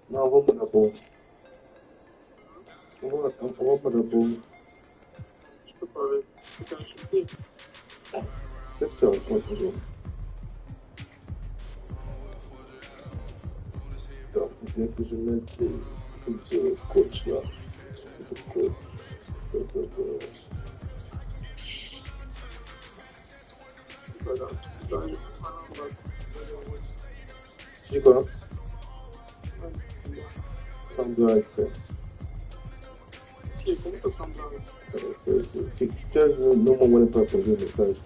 Non, vamos para bom. Vamos para bom. Deixa eu ver. Você quer assistir? Qu'est-ce que tu racontes aujourd'hui? Alors, il faut bien que je mette des trucs de coach là. De coach. Tu dis quoi? Ça me doit être fait. Como tá sambando? Tu as no moment pas poser le message.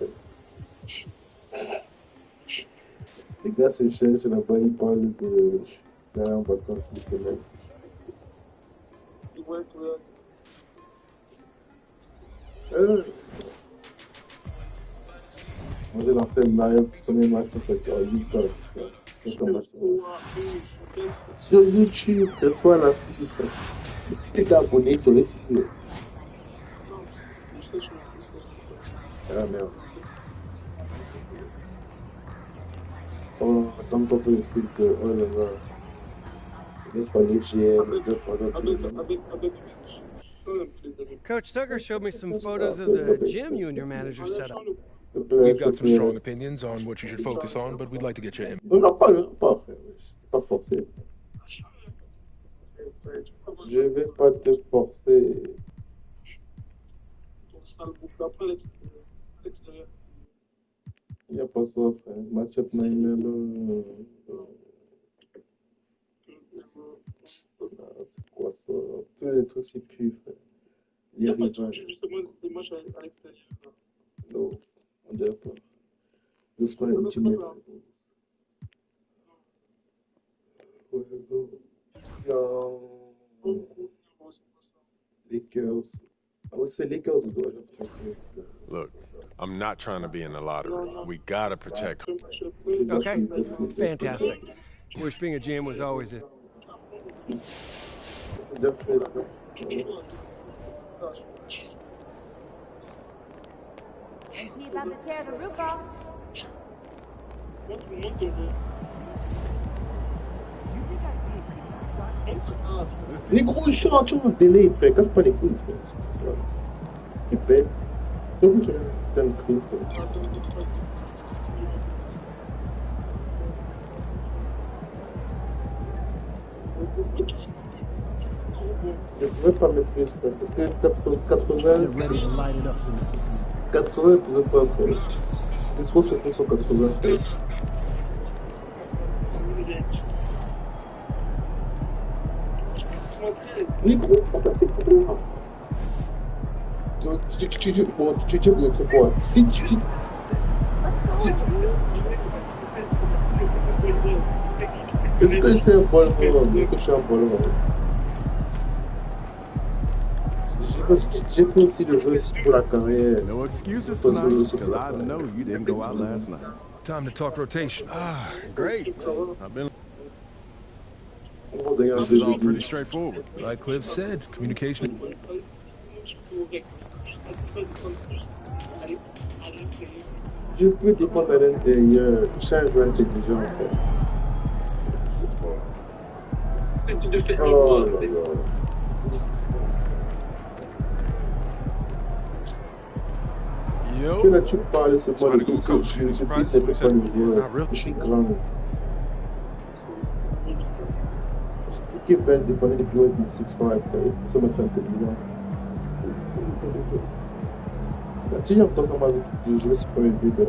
Les gars se cherchent là-bas, ils parlent d'aller en vacances cette semaine. Ouais, Moi j'ai lancé le live, premier match, c'était à 8 heures. Sur YouTube, que ce soit la fille, si tu es abonné, tu es sûr. Ah merde. Oh, attends pas que le truc de. Oh là là. Des fois les GM, des fois Coach Tucker showed me some photos of the gym you and your manager set up. We've got some strong opinions on what you should focus on, but we'd like to get your input. Non, pas forcer. Je vais pas te forcer. Il n'y a pas ça, frère. Match-up 9 c'est quoi ça? Tous les trucs, c'est plus, frère. Les rivages. Non, on dirait pas. Le soir, tu mets. Lakers. I would say Lakers would do it. Look, I'm not trying to be in the lottery. We gotta protect. Okay, fantastic. Wish being a GM was always a... MP about to tear the roof off. Les gros chants, tu vois, délai, frère. Casse pas les couilles, frère. C'est ça. Tu pètes. Donc, tu as un stream, frère. Je ne pouvais pas mettre plus, frère. Parce que 80, tu ne pouvais pas faire. Les 60 sont 80, frère. Les gros, c'est quoi? Tu dis quoi? Si tu... Est-ce que c'est un bon moment? Est-ce que c'est un bon moment? J'ai pris aussi le jeu pour la carrière. No excuses tonight, because I know you didn't go out last night. Time to talk rotation. Ah, great. I've been. This is all pretty straightforward. Like Cliff said, communication. Je peux dépendre à l'intérieur, change intelligent. Oh là là. Yo. Que là tu parles, c'est pas le Cool, truc coach. que Any je surprises? ne pas le dire. Not really. Je suis grand. Qui est belle de parler de jouer de 6-5, ça me fait intelligent. Si j'entends ça, je vais se faire une vidéo.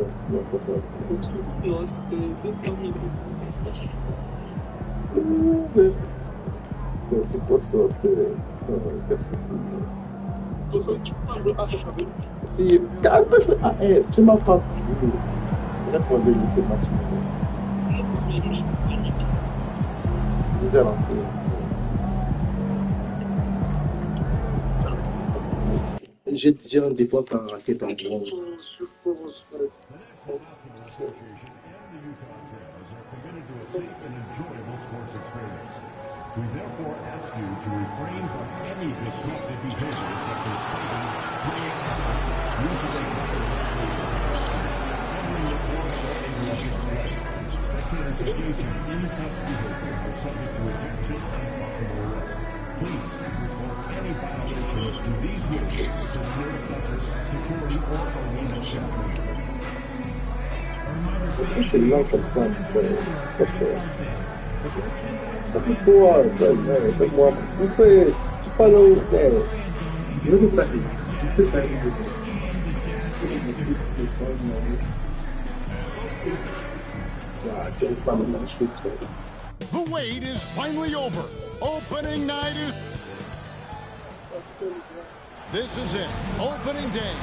C'est quoi ça? Qu'est-ce que si, calme-toi. Ah, tu m'as pas vu. Regarde-moi bien, c'est match. J'ai déjà lancé. J'ai déjà un défense en raquette en bronze. We therefore ask you to refrain from any disruptive behavior such as fighting, playing out, using a entering the force or injuring investigation in such behavior are subject to rejection and possible arrest. Please report any violations to these rules to the nearest usher, security, or arena staff member. Puxa, ele não tá pensando, poxa. Porra, velho, foi bom. Não foi, te falou, não tá aí. Não tá aí. The wait is finally over. Opening night is... This is it. Opening day.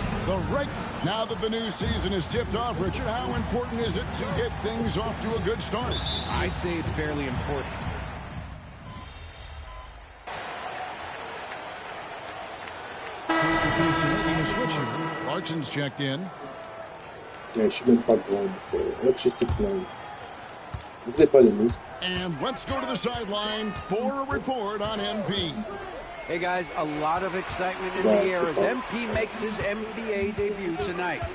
Now that the new season is tipped off, Richard, how important is it to get things off to a good start? I'd say it's fairly important. Making a switch here. Clarkson's checked in. Yeah, she been pumped on before. That's just 6'9". Let's get by the news. And let's go to the sideline for a report on MP. Hey guys, a lot of excitement in the air as MP makes his NBA debut tonight.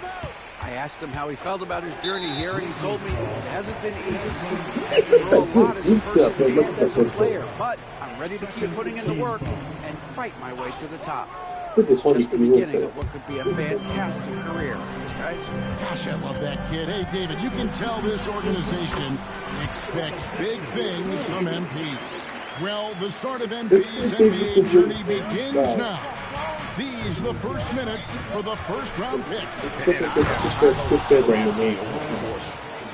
I asked him how he felt about his journey here, and he told me it hasn't been easy. He had to grow a lot as a person and as a player, but I'm ready to keep putting in the work and fight my way to the top. It's just the beginning of what could be a fantastic career, guys. Gosh, I love that kid. Hey, David, you can tell this organization expects big things from MP. Well, the start of MP's NBA journey begins now. These the first minutes for the first-round pick.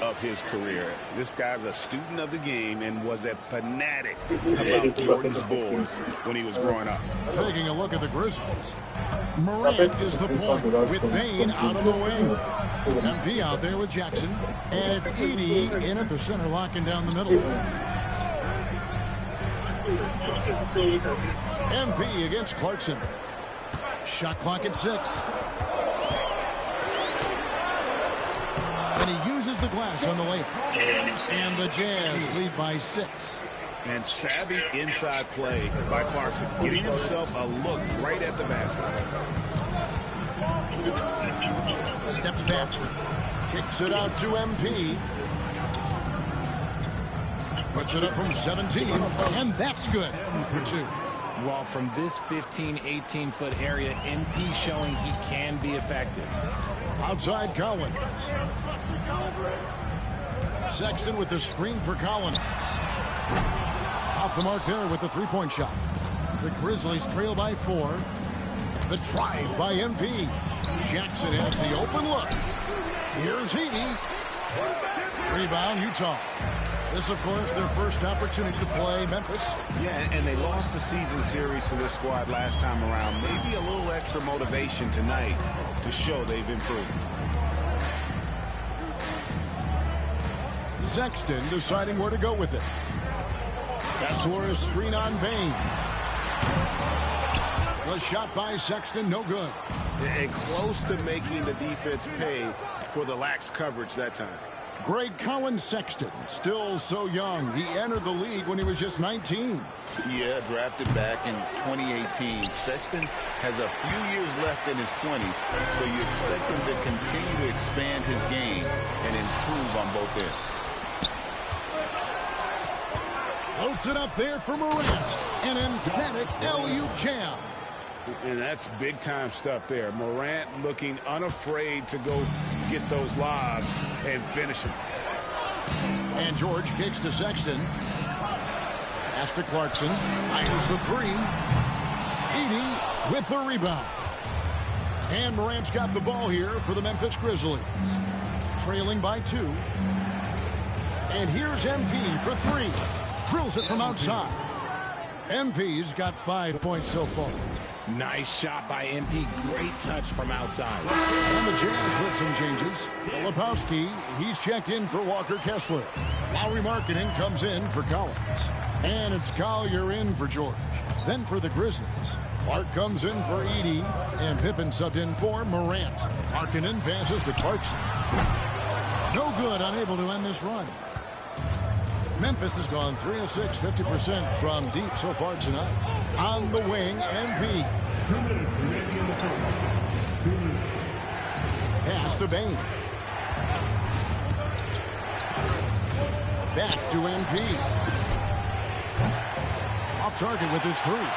Of his career. This guy's a student of the game and was a fanatic about Jordan's Bulls when he was growing up. Taking a look at the Grizzlies. Morant is the point with Bane out on the wing. MP out there with Jackson. And it's Edey in at the center, locking down the middle. MP against Clarkson. Shot clock at 6. And he uses the glass on the layup. And the Jazz lead by 6. And savvy inside play by Clarkson, getting himself a look right at the basket. Steps back. Kicks it out to MP. Puts it up from 17. And that's good for 2. Well, from this 15, 18-foot area, MP showing he can be effective. Outside Collins. Sexton with the screen for Collins. Off the mark there with the three-point shot. The Grizzlies trail by 4. The drive by MP. Jackson has the open look. Here's Edey. Rebound, Utah. This, of course, their first opportunity to play Memphis. Yeah, and they lost the season series to this squad last time around. Maybe a little extra motivation tonight to show they've improved. Sexton deciding where to go with it. That's where a screen on Bane. The shot by Sexton, no good. And close to making the defense pay for the lax coverage that time. Greg Collins Sexton, still so young. He entered the league when he was just 19. Yeah, drafted back in 2018. Sexton has a few years left in his 20s, so you expect him to continue to expand his game and improve on both ends. Loads it up there for Morant. An emphatic LU jam. And that's big-time stuff there. Morant looking unafraid to go get those lobs and finish them. And George kicks to Sexton. Pass to Clarkson. Fires the 3. Edey with the rebound. And Morant's got the ball here for the Memphis Grizzlies. Trailing by 2. And here's MP for 3. Drills it from outside. MP's got 5 points so far. Nice shot by MP. Great touch from outside. And the Jazz with some changes. Filipowski, he's checked in for Walker Kessler. Lowry Marketing comes in for Collins. And it's Collier in for George. Then for the Grizzlies, Clark comes in for Edey. And Pippen subbed in for Morant. Markkanen passes to Clarkson. No good, unable to end this run. Memphis has gone 3 of 6, 50% from deep so far tonight. On the wing, MP. 2 minutes remaining in the first. 2 minutes. Pass to Bane. Back to MP. Off target with his three.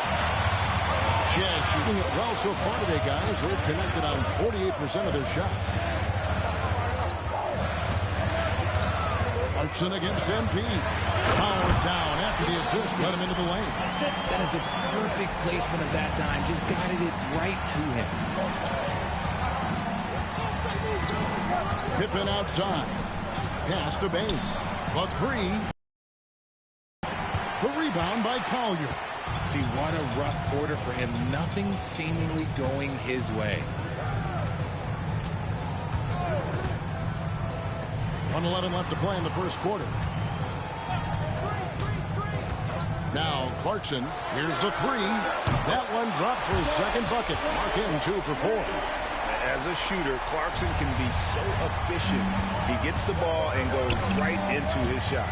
Jazz shooting it well so far today, guys. They've connected on 48% of their shots. Clarkson against MP. Powered down after the assist. Let him into the lane. That is a perfect placement of that dime. Just guided it right to him. Pippen outside. Pass to Bain. The three. The rebound by Collier. See, what a rough quarter for him. Nothing seemingly going his way. 1:11 left to play in the first quarter. Now Clarkson. Here's the three. That one dropped for his second bucket. Mark him 2 for 4. As a shooter, Clarkson can be so efficient. He gets the ball and goes right into his shot.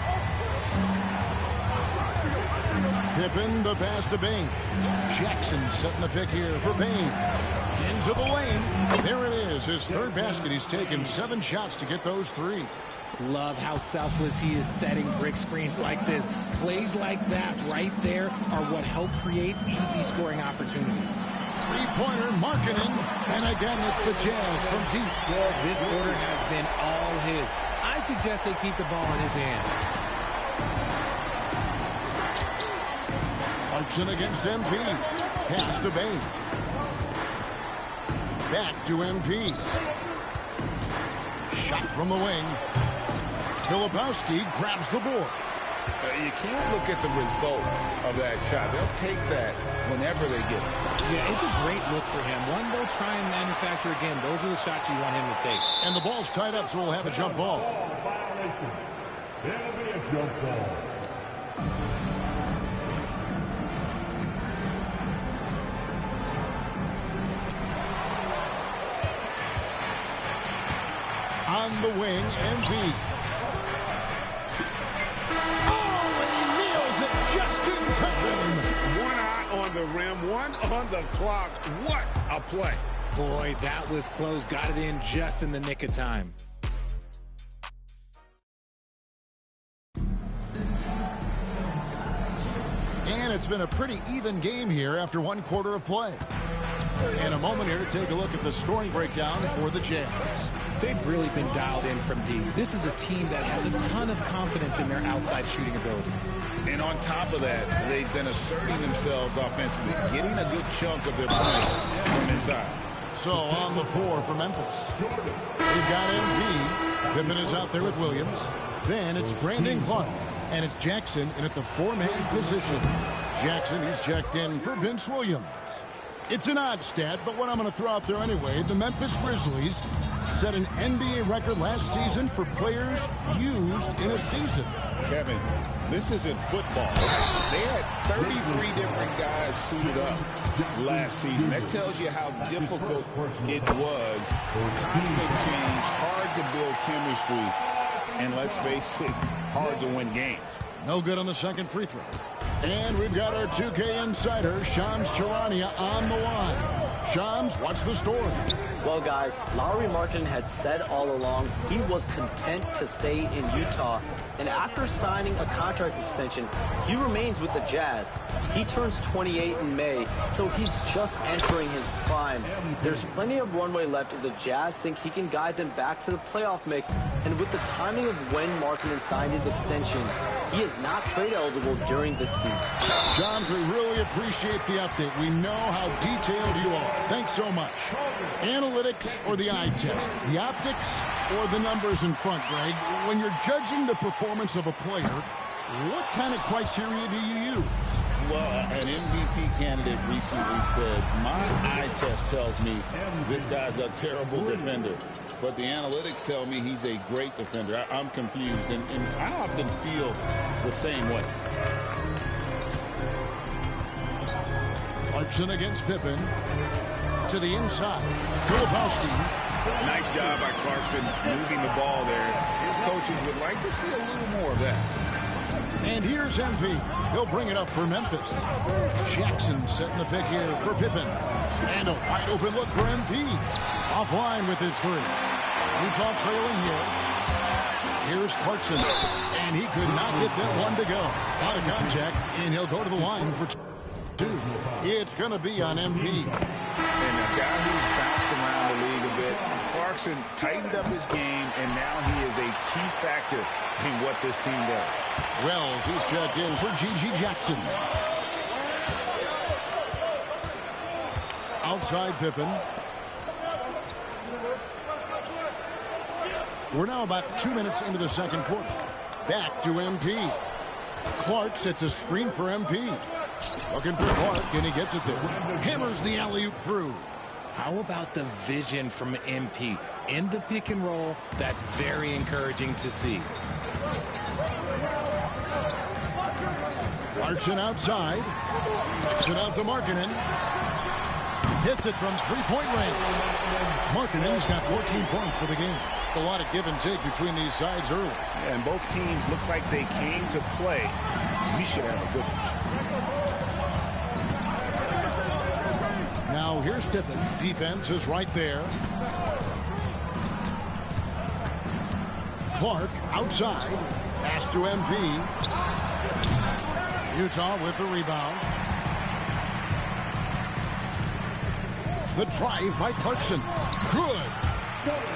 Pippen, the pass to Bain. Jackson setting the pick here for Bain. Into the lane. There it is, his third basket. He's taken 7 shots to get those 3. Love how selfless he is setting brick screens like this. Plays like that right there are what help create easy scoring opportunities. Three-pointer, Markkanen. And again, it's the Jazz from deep. This quarter has been all his. I suggest they keep the ball in his hands. Clarkson against MP. Pass to Bain. Back to MP. Shot from the wing. Filipowski grabs the board. You can't look at the result of that shot. They'll take that whenever they get it. Yeah, it's a great look for him. One they'll try and manufacture again. Those are the shots you want him to take. And the ball's tied up, so we'll have a jump ball. It'll be a jump ball. On the wing, MP. Oh, and he nails it just in time. One eye on the rim, one on the clock. What a play. Boy, that was close. Got it in just in the nick of time. And it's been a pretty even game here after 1 quarter of play. In a moment here to take a look at the scoring breakdown for the Jazz. They've really been dialed in from deep. This is a team that has a ton of confidence in their outside shooting ability. And on top of that, they've been asserting themselves offensively, getting a good chunk of their points from inside. So on the floor for Memphis, we've got MP. Pippen is out there with Williams. Then it's Brandon Clark. And it's Jackson in at the 4-man position. Jackson, he's checked in for Vince Williams. It's an odd stat, but what I'm going to throw out there anyway, the Memphis Grizzlies set an NBA record last season for players used in a season. Kevin, this isn't football. They had 33 different guys suited up last season. That tells you how difficult it was. Constant change, hard to build chemistry, and let's face it, hard to win games. No good on the second free throw. And we've got our 2K insider, Shams Charania, on the line. Shams, what's the story? Well, guys, Lauri Markkanen had said all along he was content to stay in Utah. And after signing a contract extension, he remains with the Jazz. He turns 28 in May, so he's just entering his prime. There's plenty of runway left if the Jazz think he can guide them back to the playoff mix. And with the timing of when Markkanen signed his extension, he is not trade eligible during this season. Shams, we really appreciate the update. We know how detailed you are. Thanks so much. Analytics or the eye test? The optics or the numbers in front, Greg? When you're judging the performance of a player, what kind of criteria do you use? Well, an MVP candidate recently said, my eye test tells me this guy's a terrible defender. But the analytics tell me he's a great defender. I'm confused, and I often feel the same way. Clarkson against Pippen. To the inside. Filipowski. Nice job by Clarkson moving the ball there. His coaches would like to see a little more of that. And here's MP. He'll bring it up for Memphis. Jackson setting the pick here for Pippen. And a wide open look for MP. Offline with his three. Utah trailing here. Here's Clarkson, and he could not get that one to go. Out of contact, and he'll go to the line for 2. It's going to be on MP. And a guy who's bounced around the league a bit, Clarkson tightened up his game, and now he is a key factor in what this team does. Wells is checked in for G.G. Jackson. Outside Pippen. We're now about 2 minutes into the second quarter. Back to MP. Clark sets a screen for MP. Looking for Clark, and he gets it there. Hammers the alley-oop through. How about the vision from MP? In the pick and roll, that's very encouraging to see. Clarkson outside. Kicks it out to Markkanen. Hits it from three-point range. Markkanen's got 14 points for the game. A lot of give and take between these sides early. Yeah, and both teams look like they came to play. We should have a good one. Now here's Pippen. Defense is right there. Clark outside. Pass to MP. Utah with the rebound. The drive by Clarkson. Good.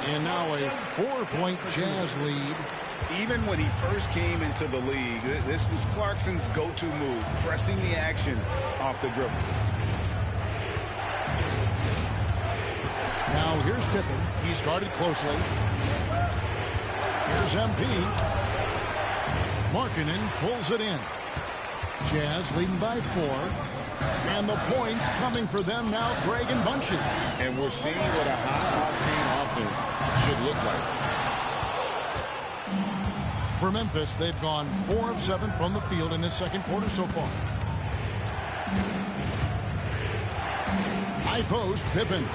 And now a 4-point Jazz lead. Even when he first came into the league, this was Clarkson's go-to move, pressing the action off the dribble. Now here's Pippen. He's guarded closely. Here's MP. Markkanen pulls it in. Jazz leading by 4. And the points coming for them now, Greg and Bunchy. And we're seeing what a high-octane offense should look like. For Memphis, they've gone 4 of 7 from the field in this second quarter so far. High post, Pippen.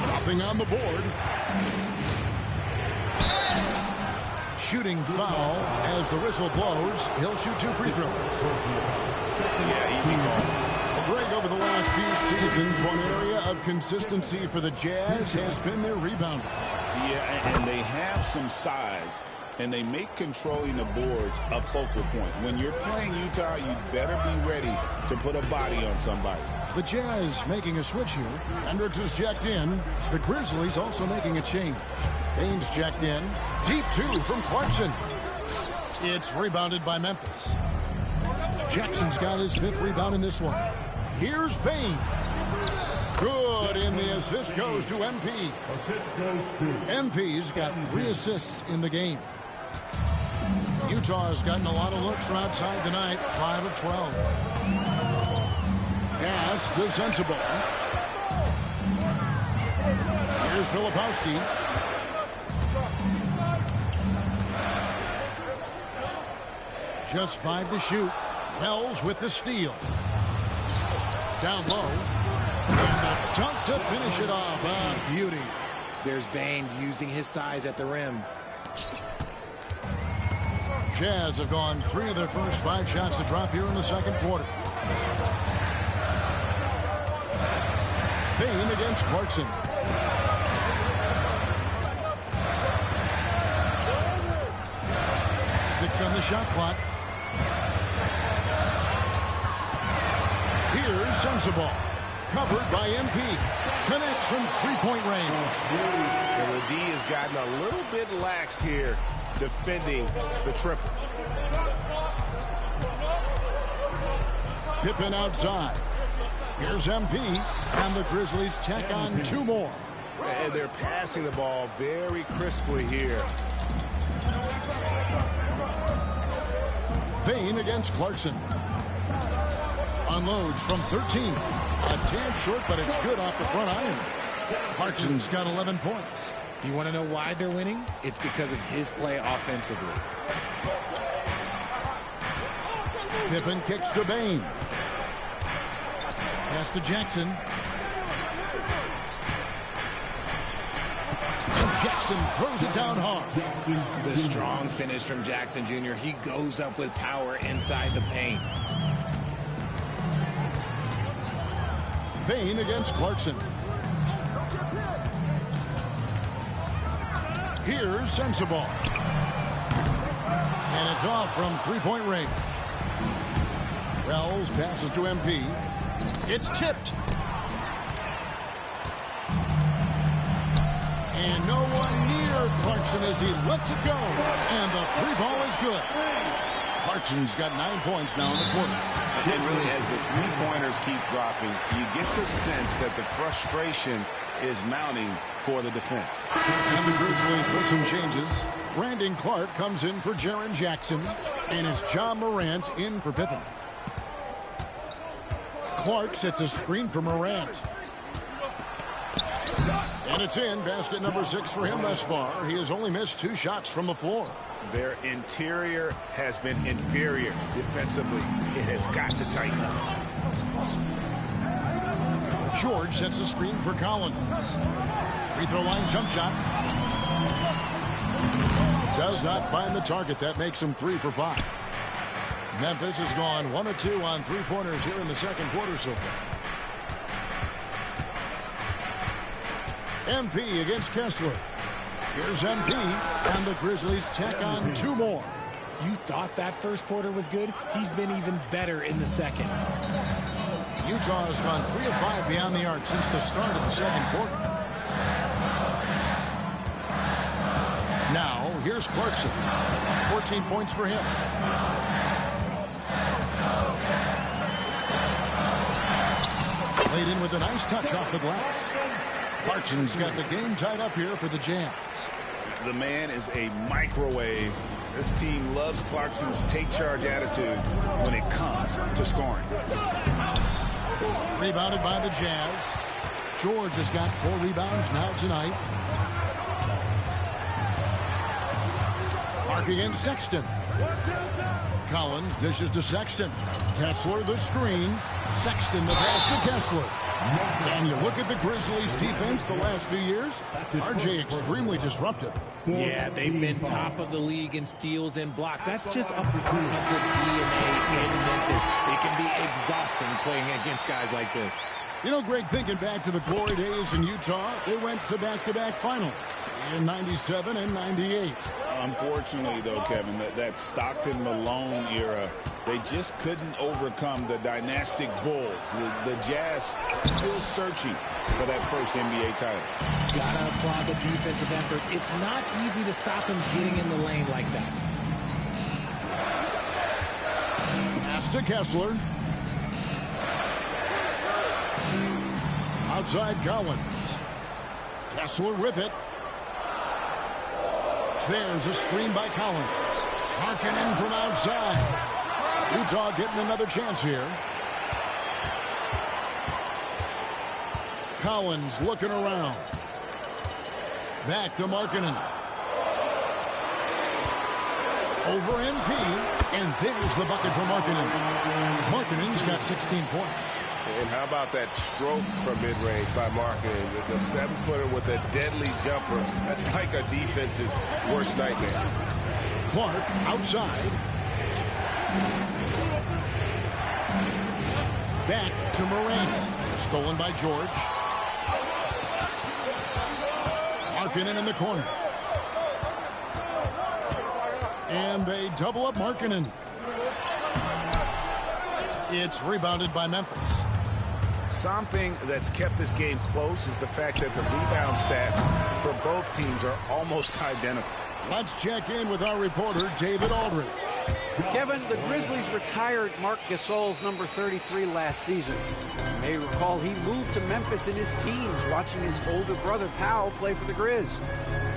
Nothing on the board. Shooting foul as the whistle blows. He'll shoot 2 free throws. Yeah, easy call. Greg, over the last few seasons, one area of consistency for the Jazz has been their rebounding. Yeah, and they have some size, and they make controlling the boards a focal point. When you're playing Utah, you better be ready to put a body on somebody. The Jazz making a switch here. Hendricks is jacked in. The Grizzlies also making a change. Baines jacked in. Deep 2 from Clarkson. It's rebounded by Memphis. Jackson's got his 5th rebound in this one. Here's Bane. Good, and the assist goes to MP. MP's got 3 assists in the game. Utah has gotten a lot of looks from outside tonight, 5 of 12. Pass to Sensible. Here's Filipowski. Just 5 to shoot. Wells with the steal. Down low. And the dunk to finish it off. Ah, beauty. There's Bane using his size at the rim. Jazz have gone 3 of their first 5 shots to drop here in the second quarter. Bane against Clarkson. Six on the shot clock. Here's Sensible. Covered by MP. Connects from 3-point range. And the D has gotten a little bit laxed here defending the triple. Pippen outside. Here's MP. And the Grizzlies tack on 2 more. And they're passing the ball very crisply here. Bane against Clarkson. Unloads from 13. A tad short, but it's good off the front iron. Clarkson's got 11 points. You want to know why they're winning? It's because of his play offensively. Pippen kicks to Bane. Pass to Jackson. And Jackson throws it down hard. The strong finish from Jackson Jr. He goes up with power inside the paint. Bane against Clarkson. Here's Sensible. And it's off from three-point range. Wells passes to MP. It's tipped. And no one near Clarkson as he lets it go. And the three ball is good. Clarkson's got 9 points now in the quarter. And really, as the three-pointers keep dropping, you get the sense that the frustration is mounting for the defense. And the Grizzlies with some changes. Brandon Clark comes in for Jaren Jackson. And it's John Morant in for Pippen. Clark sets a screen for Morant. And it's in. Basket number 6 for him thus far. He has only missed 2 shots from the floor. Their interior has been inferior defensively. It has got to tighten up. George sets a screen for Collins. Free throw line jump shot. Does not find the target. That makes him 3 for 5. Memphis has gone 1 of 2 on three-pointers here in the second quarter so far. MP against Kessler. Here's MP, and the Grizzlies tack on 2 more. You thought that first quarter was good? He's been even better in the second. Utah has gone 3 of 5 beyond the arc since the start of the second quarter. Now, here's Clarkson. 14 points for him. Played in with a nice touch off the glass. Clarkson's got the game tied up here for the Jazz. The man is a microwave. This team loves Clarkson's take-charge attitude when it comes to scoring. Rebounded by the Jazz. George has got 4 rebounds now tonight. Mark against Sexton. Collins dishes to Sexton. Kessler the screen. Sexton the pass to Kessler. And you look at the Grizzlies defense the last few years, RJ extremely disruptive. Yeah, they've been top of the league in steals and blocks. That's just a part of the DNA in Memphis. It can be exhausting playing against guys like this. You know, Greg, thinking back to the glory days in Utah, they went to back-to-back finals in 97 and 98. Unfortunately, though, Kevin, that Stockton-Malone era, they just couldn't overcome the dynastic Bulls. The Jazz still searching for that first NBA title. Gotta applaud the defensive effort. It's not easy to stop him getting in the lane like that. Pass to Kessler. Outside Collins. Kessler with it. There's a screen by Collins. Markkanen from outside. Utah getting another chance here. Collins looking around. Back to Markkanen. Over MP. And there's the bucket for Markkanen. Markkanen's got 16 points. And how about that stroke from mid-range by Markkanen? The 7-footer with a deadly jumper. That's like a defense's worst nightmare. Clark outside. Back to Morant. Stolen by George. Markkanen in the corner. And they double up Markkanen. It's rebounded by Memphis. Something that's kept this game close is the fact that the rebound stats for both teams are almost identical. Let's check in with our reporter, David Aldridge. Kevin, the Grizzlies retired Marc Gasol's number 33 last season. You may recall he moved to Memphis in his teens, watching his older brother Powell play for the Grizz.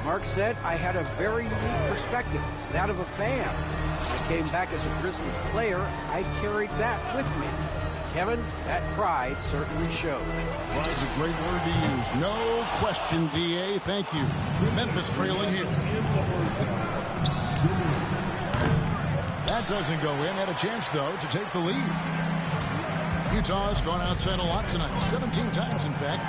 Mark said, "I had a very unique perspective, that of a fan. I came back as a Grizzlies player. I carried that with me." Kevin, that pride certainly showed. Pride's a great word to use. No question, DA. Thank you. Memphis trailing here. That doesn't go in. Had a chance, though, to take the lead. Utah's gone outside a lot tonight. 17 times, in fact.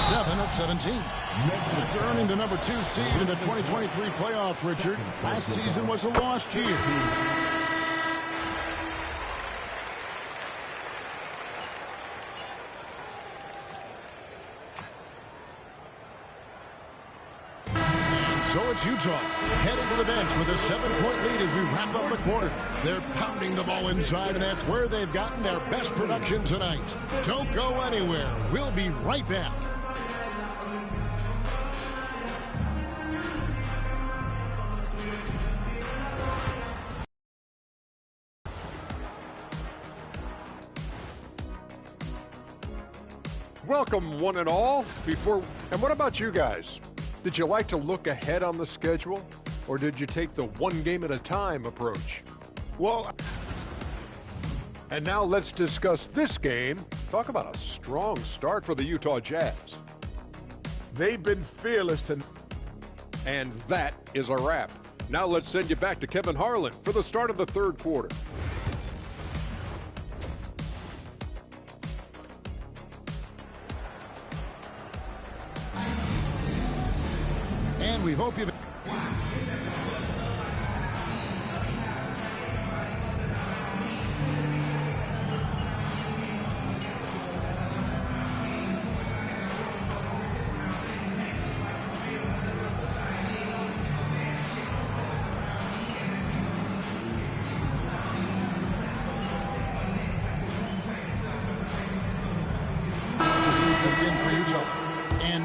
7 of 17. After earning the number 2 seed in the 2023 playoffs, Richard, last season was a lost year. So it's Utah headed to the bench with a 7-point lead as we wrap up the quarter. They're pounding the ball inside, and that's where they've gotten their best production tonight. Don't go anywhere. We'll be right back. Welcome, one and all. And what about you guys? Did you like to look ahead on the schedule, or did you take the one game at a time approach? Well, and now let's discuss this game. Talk about a strong start for the Utah Jazz. they've been fearless tonight. And that is a wrap. Now let's send you back to Kevin Harlan for the start of the third quarter. And we hope you've...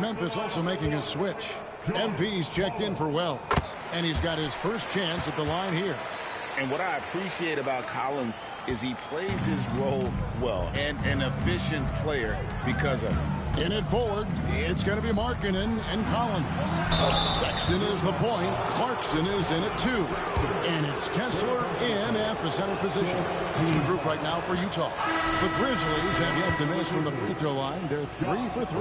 Memphis also making a switch. MP's checked in for Wells, and he's got his first chance at the line here. And what I appreciate about Collins is he plays his role well, and an efficient player because of it. In it forward, it's going to be Markkanen and Collins. Sexton is the point. Clarkson is in it too. And it's Kessler in at the center position. That's the group right now for Utah. The Grizzlies have yet to miss from the free throw line. They're 3 for 3.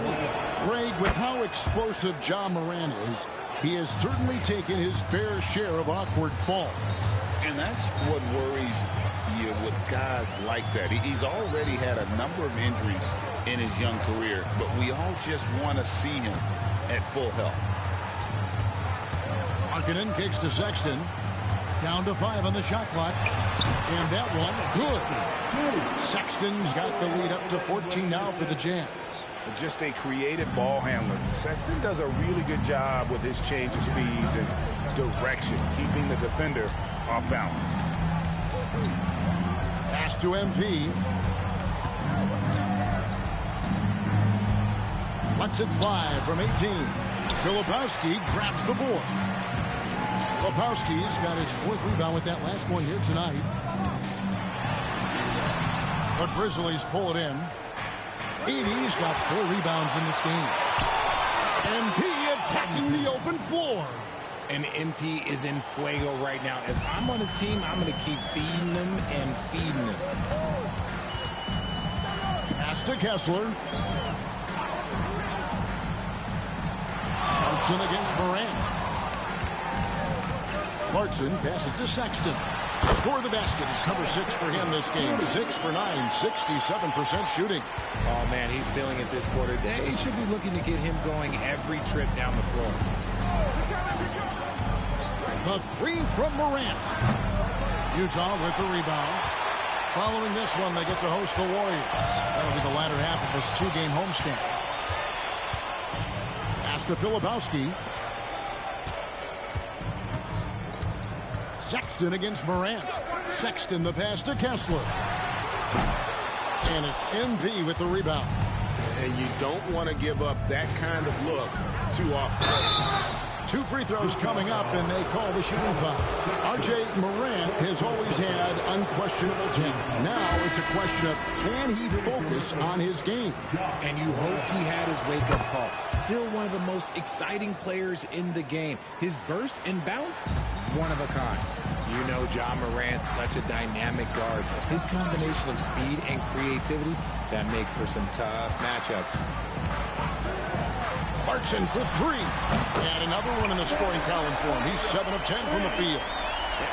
Greg, with how explosive Ja Morant is, he has certainly taken his fair share of awkward falls. And that's what worries you with guys like that. He's already had a number of injuries in his young career, but we all just want to see him at full health. Markkanen kicks to Sexton. Down to 5 on the shot clock. And that one, good. Sexton's got the lead up to 14 now for the Jazz. Just a creative ball handler. Sexton does a really good job with his change of speeds and direction, keeping the defender off balance. Pass to MP. Let's it fly from 18. Filipowski grabs the board. Filipowski's got his 4th rebound with that last one here tonight. The Grizzlies pull it in. 80's got 4 rebounds in this game. MP attacking the open floor. And MP is in fuego right now. If I'm on his team, I'm going to keep feeding him and feeding him. Pass to Kessler. Clarkson against Morant. Clarkson passes to Sexton. Score the basket. It's number 6 for him this game. 6 for 9, 67% shooting. Oh, man, he's feeling it this quarter. They should be looking to get him going every trip down the floor. The 3 from Morant. Utah with the rebound. Following this one, they get to host the Warriors. That'll be the latter half of this 2-game homestand. Pass to Filipowski. Sexton against Morant. Sexton the pass to Kessler. And it's MP with the rebound. And you don't want to give up that kind of look too often. 2 free throws coming up, and they call the shooting foul. R.J. Morant has always had unquestionable talent. Now it's a question of can he focus on his game? And you hope he had his wake-up call. Still one of the most exciting players in the game. His burst and bounce, one of a kind. You know Ja Morant's such a dynamic guard. His combination of speed and creativity, that makes for some tough matchups. Clarkson for 3. And another one in the scoring column for him. He's 7 of 10 from the field.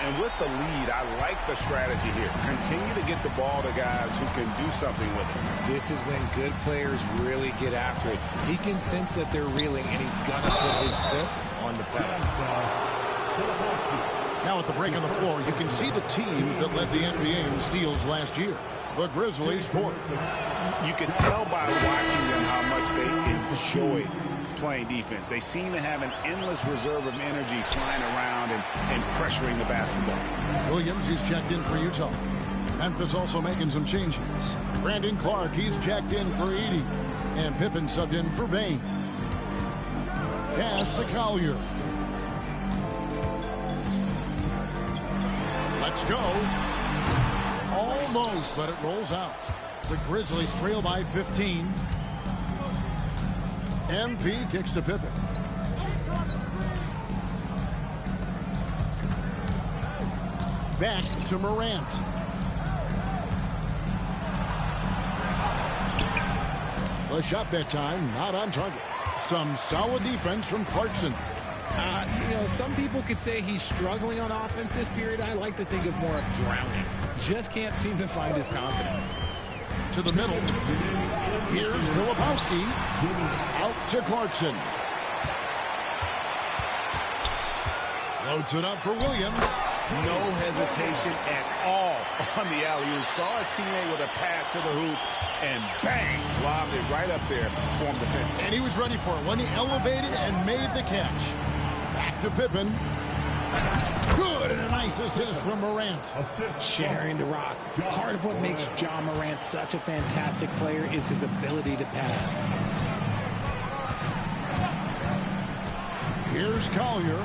And with the lead, I like the strategy here. Continue to get the ball to guys who can do something with it. This is when good players really get after it. He can sense that they're reeling, and he's going to put his foot on the pedal. Now at the break on the floor, you can see the teams that led the NBA in steals last year. The Grizzlies 4th. You can tell by watching them how much they enjoy playing defense. They seem to have an endless reserve of energy flying around and pressuring the basketball. Williams, he's checked in for Utah. Memphis also making some changes. Brandon Clark, he's checked in for Edey. And Pippen subbed in for Bane. Pass to Collier. Let's go. Almost, but it rolls out. The Grizzlies trail by 15. MP kicks to Pippen. Back to Morant. The shot that time, not on target. Some solid defense from Clarkson. You know, some people could say he's struggling on offense this period. I like to think of more of drowning. Just can't seem to find his confidence. To the middle. Here's Filipowski. Out to Clarkson. Floats it up for Williams. No hesitation at all on the alley-oop. Saw his teammate with a pass to the hoop, and bang, lobbed it right up there for him to finish. And he was ready for it when he elevated and made the catch. Back to Pippen. Good, and a nice assist from Morant. Sharing the rock. Part of what makes Ja Morant such a fantastic player is his ability to pass. Here's Collier.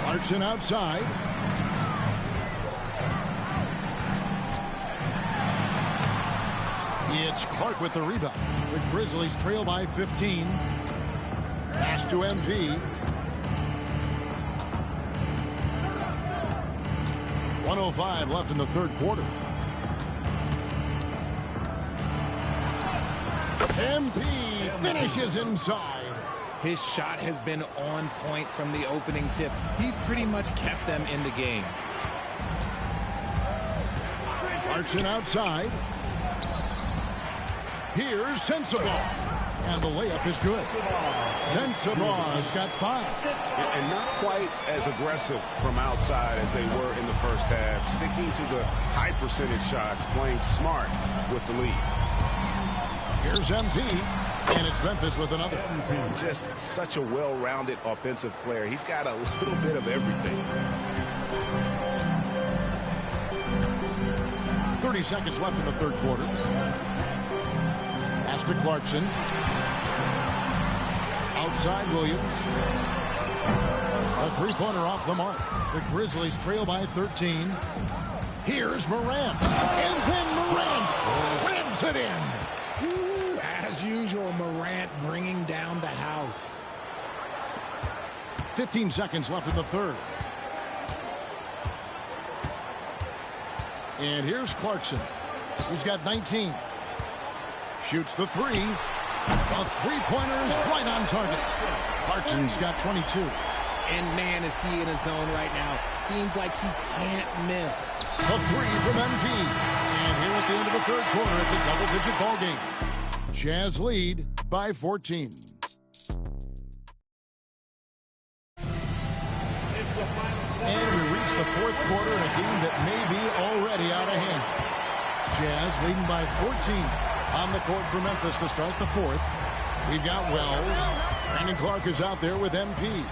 Clarkson outside. It's Clark with the rebound. The Grizzlies trail by 15. Pass to MP. 1:05 left in the third quarter. MP finishes inside. His shot has been on point from the opening tip. He's pretty much kept them in the game. Clarkson outside. Here's Sensabaugh. And the layup is good. Sensabaugh's got 5. And not quite as aggressive from outside as they were in the first half. Sticking to the high percentage shots, playing smart with the lead. Here's MP. And it's Memphis with another. Just such a well-rounded offensive player. He's got a little bit of everything. 30 seconds left in the third quarter. Pass to Clarkson. Outside Williams. A three-pointer off the mark. The Grizzlies trail by 13. Here's Morant. And then Morant slams it in. As usual, Morant bringing down the house. 15 seconds left in the third. And here's Clarkson. He's got 19. Shoots the three. A three-pointer is right on target. Clarkson's got 22. And man, is he in a zone right now. Seems like he can't miss. A three from MP. And here at the end of the third quarter, it's a double-digit ball game. Jazz lead by 14. And we reach the fourth quarter in a game that may be already out of hand. Jazz leading by 14 on the court for Memphis to start the fourth. We've got Wells. Brandon Clark is out there with MP.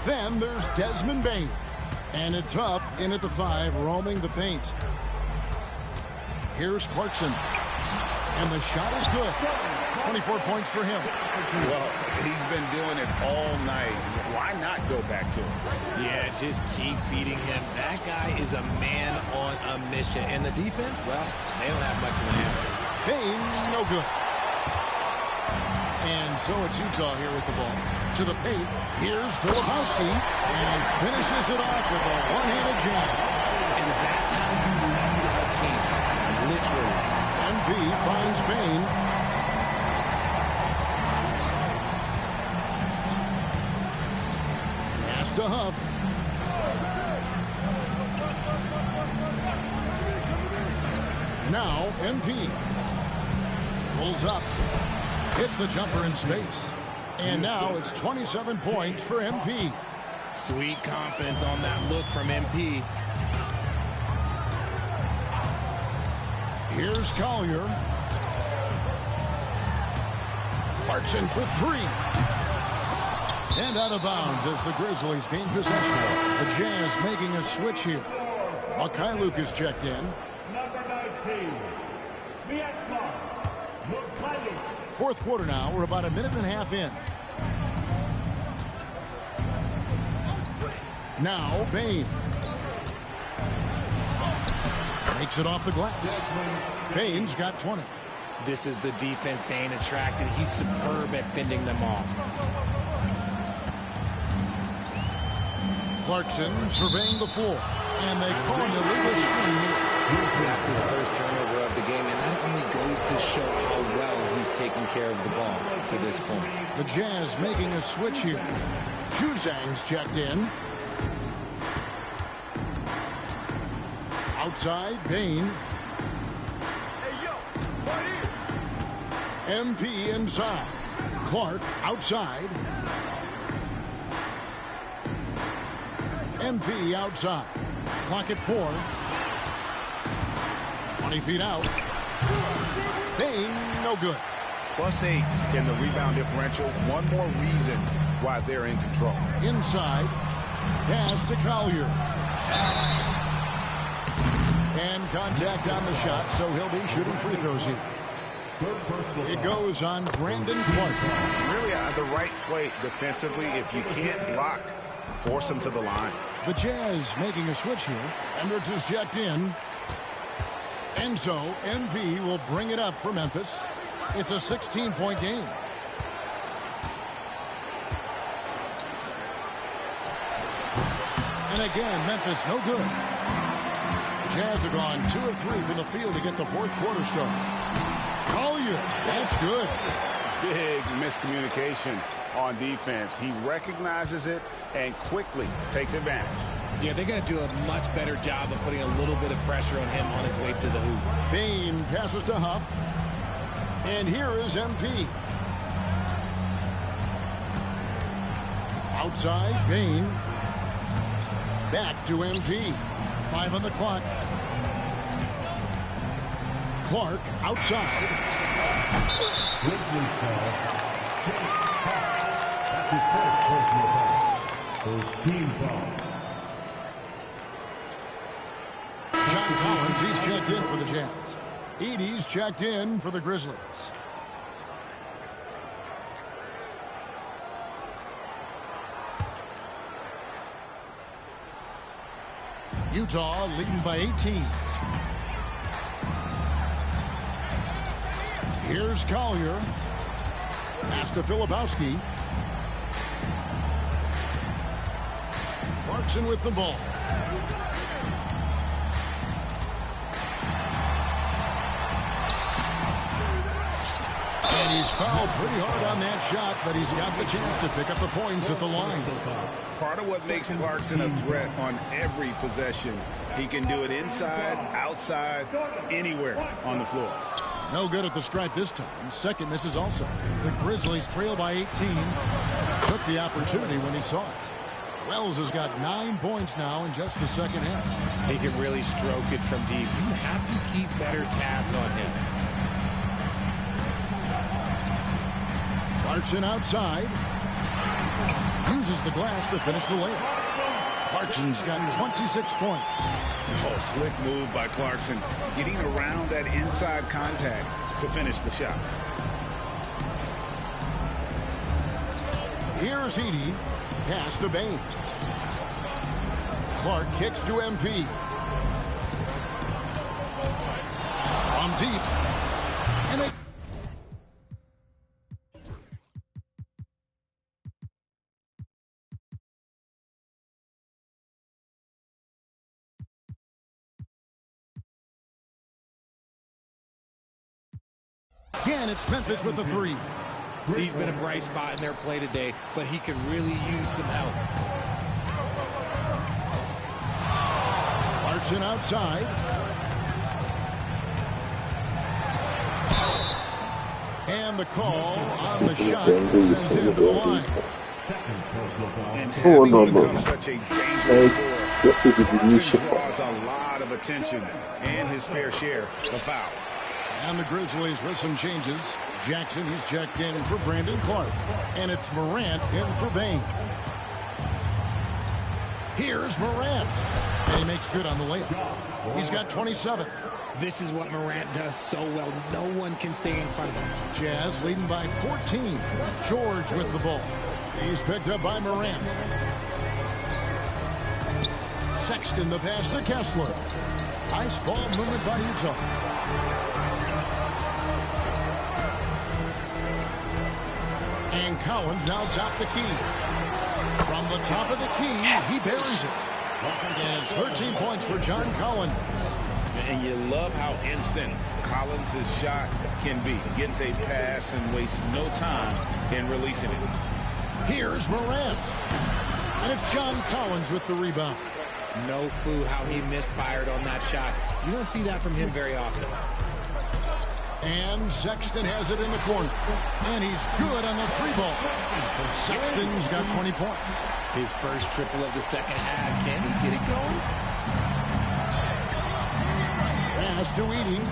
Then there's Desmond Bane. And it's Huff in at the 5, roaming the paint. Here's Clarkson. And the shot is good. 24 points for him. Well, he's been doing it all night. Why not go back to him? Yeah, just keep feeding him. That guy is a man on a mission. And the defense, well, they don't have much of an answer. Bane, no good. And so it's Utah here with the ball. To the paint, here's Filipowski. And finishes it off with a one-handed jam. And that's how you lead a team. Literally. MP finds Bane. Pass to Huff. Now MP pulls up, hits the jumper in space, and now it's 27 points for MP. Sweet confidence on that look from MP. Here's Collier. Clarkson for three. And out of bounds as the Grizzlies gain possession. The Jazz making a switch here. Mikhailuk is checked in. Number 19, Sviatoslav Mikhailuk. Fourth quarter now. We're about a minute and a half in. Now, Bane. Makes it off the glass. Bane's got 20. This is the defense Bane attracts, and he's superb at fending them off. Clarkson surveying the floor, and they call an illegal screen here. That's his first turnover of the game, and that only goes to show how well he's taken care of the ball to this point. The Jazz making a switch here. Juzang's checked in. Outside, Bane. MP inside. Clark outside. MP outside. Clock at 4. 20 feet out. Bane, no good. +8 in the rebound differential. One more reason why they're in control. Inside. Pass to Collier. And contact on the shot, so he'll be shooting free throws here. It goes on Brandon Clark. Really the right play defensively. If you can't block, force him to the line. The Jazz making a switch here. Hendricks is checked in. And so MV will bring it up for Memphis. It's a 16-point game. And again, Memphis no good. Jazz have gone 2 of 3 from the field to get the fourth quarter started. Collier, that's good. Big miscommunication on defense. He recognizes it and quickly takes advantage. Yeah, they're going to do a much better job of putting a little bit of pressure on him on his way to the hoop. Bane passes to Huff. And here is MP. Outside, Bane. Back to MP. 5 on the clock. Clark outside. That's his first personal foul. First team foul. John Collins, he's checked in for the Jazz. Edey's checked in for the Grizzlies. Utah leading by 18. Here's Collier. Pass to Filipowski. Clarkson with the ball. And he's fouled pretty hard on that shot, but he's got the chance to pick up the points at the line. Part of what makes Clarkson a threat on every possession. He can do it inside, outside, anywhere on the floor. No good at the stripe this time. Second misses also. The Grizzlies trail by 18. Took the opportunity when he saw it. Wells has got 9 points now in just the second half. He can really stroke it from deep. You have to keep better tabs on him. Clarkson outside. Uses the glass to finish the layup. Clarkson's got 26 points. Oh, slick move by Clarkson. Getting around that inside contact to finish the shot. Here's Edey. Pass to Bane. Clark kicks to MP. From deep. And they... Again, it's Memphis with the 3. He's been a bright spot in their play today, but he could really use some help. Clarkson outside. And the call on the shot sends him to the line. And having become such a dangerous scorer, Clarkson draws a lot of attention and his fair share of fouls. And the Grizzlies with some changes. Jackson, he's checked in for Brandon Clark. And it's Morant in for Bane. Here's Morant. And he makes good on the layup. He's got 27. This is what Morant does so well. No one can stay in front of him. Jazz leading by 14. George with the ball. He's picked up by Morant. Sexton the pass to Kessler. Nice ball movement by Utah. And Collins now top the key. From the top of the key, he buries it. And it's 13 points for John Collins. And you love how instant Collins' shot can be. Gets a pass and wastes no time in releasing it. Here's Morant. And it's John Collins with the rebound. No clue how he misfired on that shot. You don't see that from him very often. And Sexton has it in the corner. And he's good on the three ball. Sexton's got 20 points. His first triple of the second half. Can he get it going? Pass to Edey.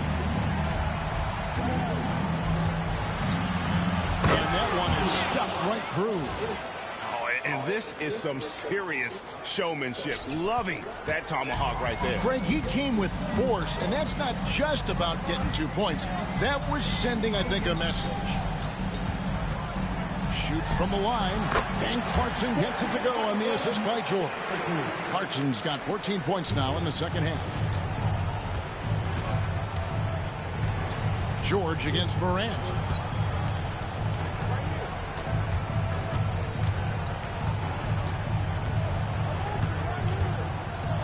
And that one is stuffed right through. And this is some serious showmanship. Loving that tomahawk right there. Greg, he came with force, and that's not just about getting 2 points. That was sending, I think, a message. Shoots from the line, and Clarkson gets it to go on the assist by George. Clarkson's got 14 points now in the second half. George against Morant.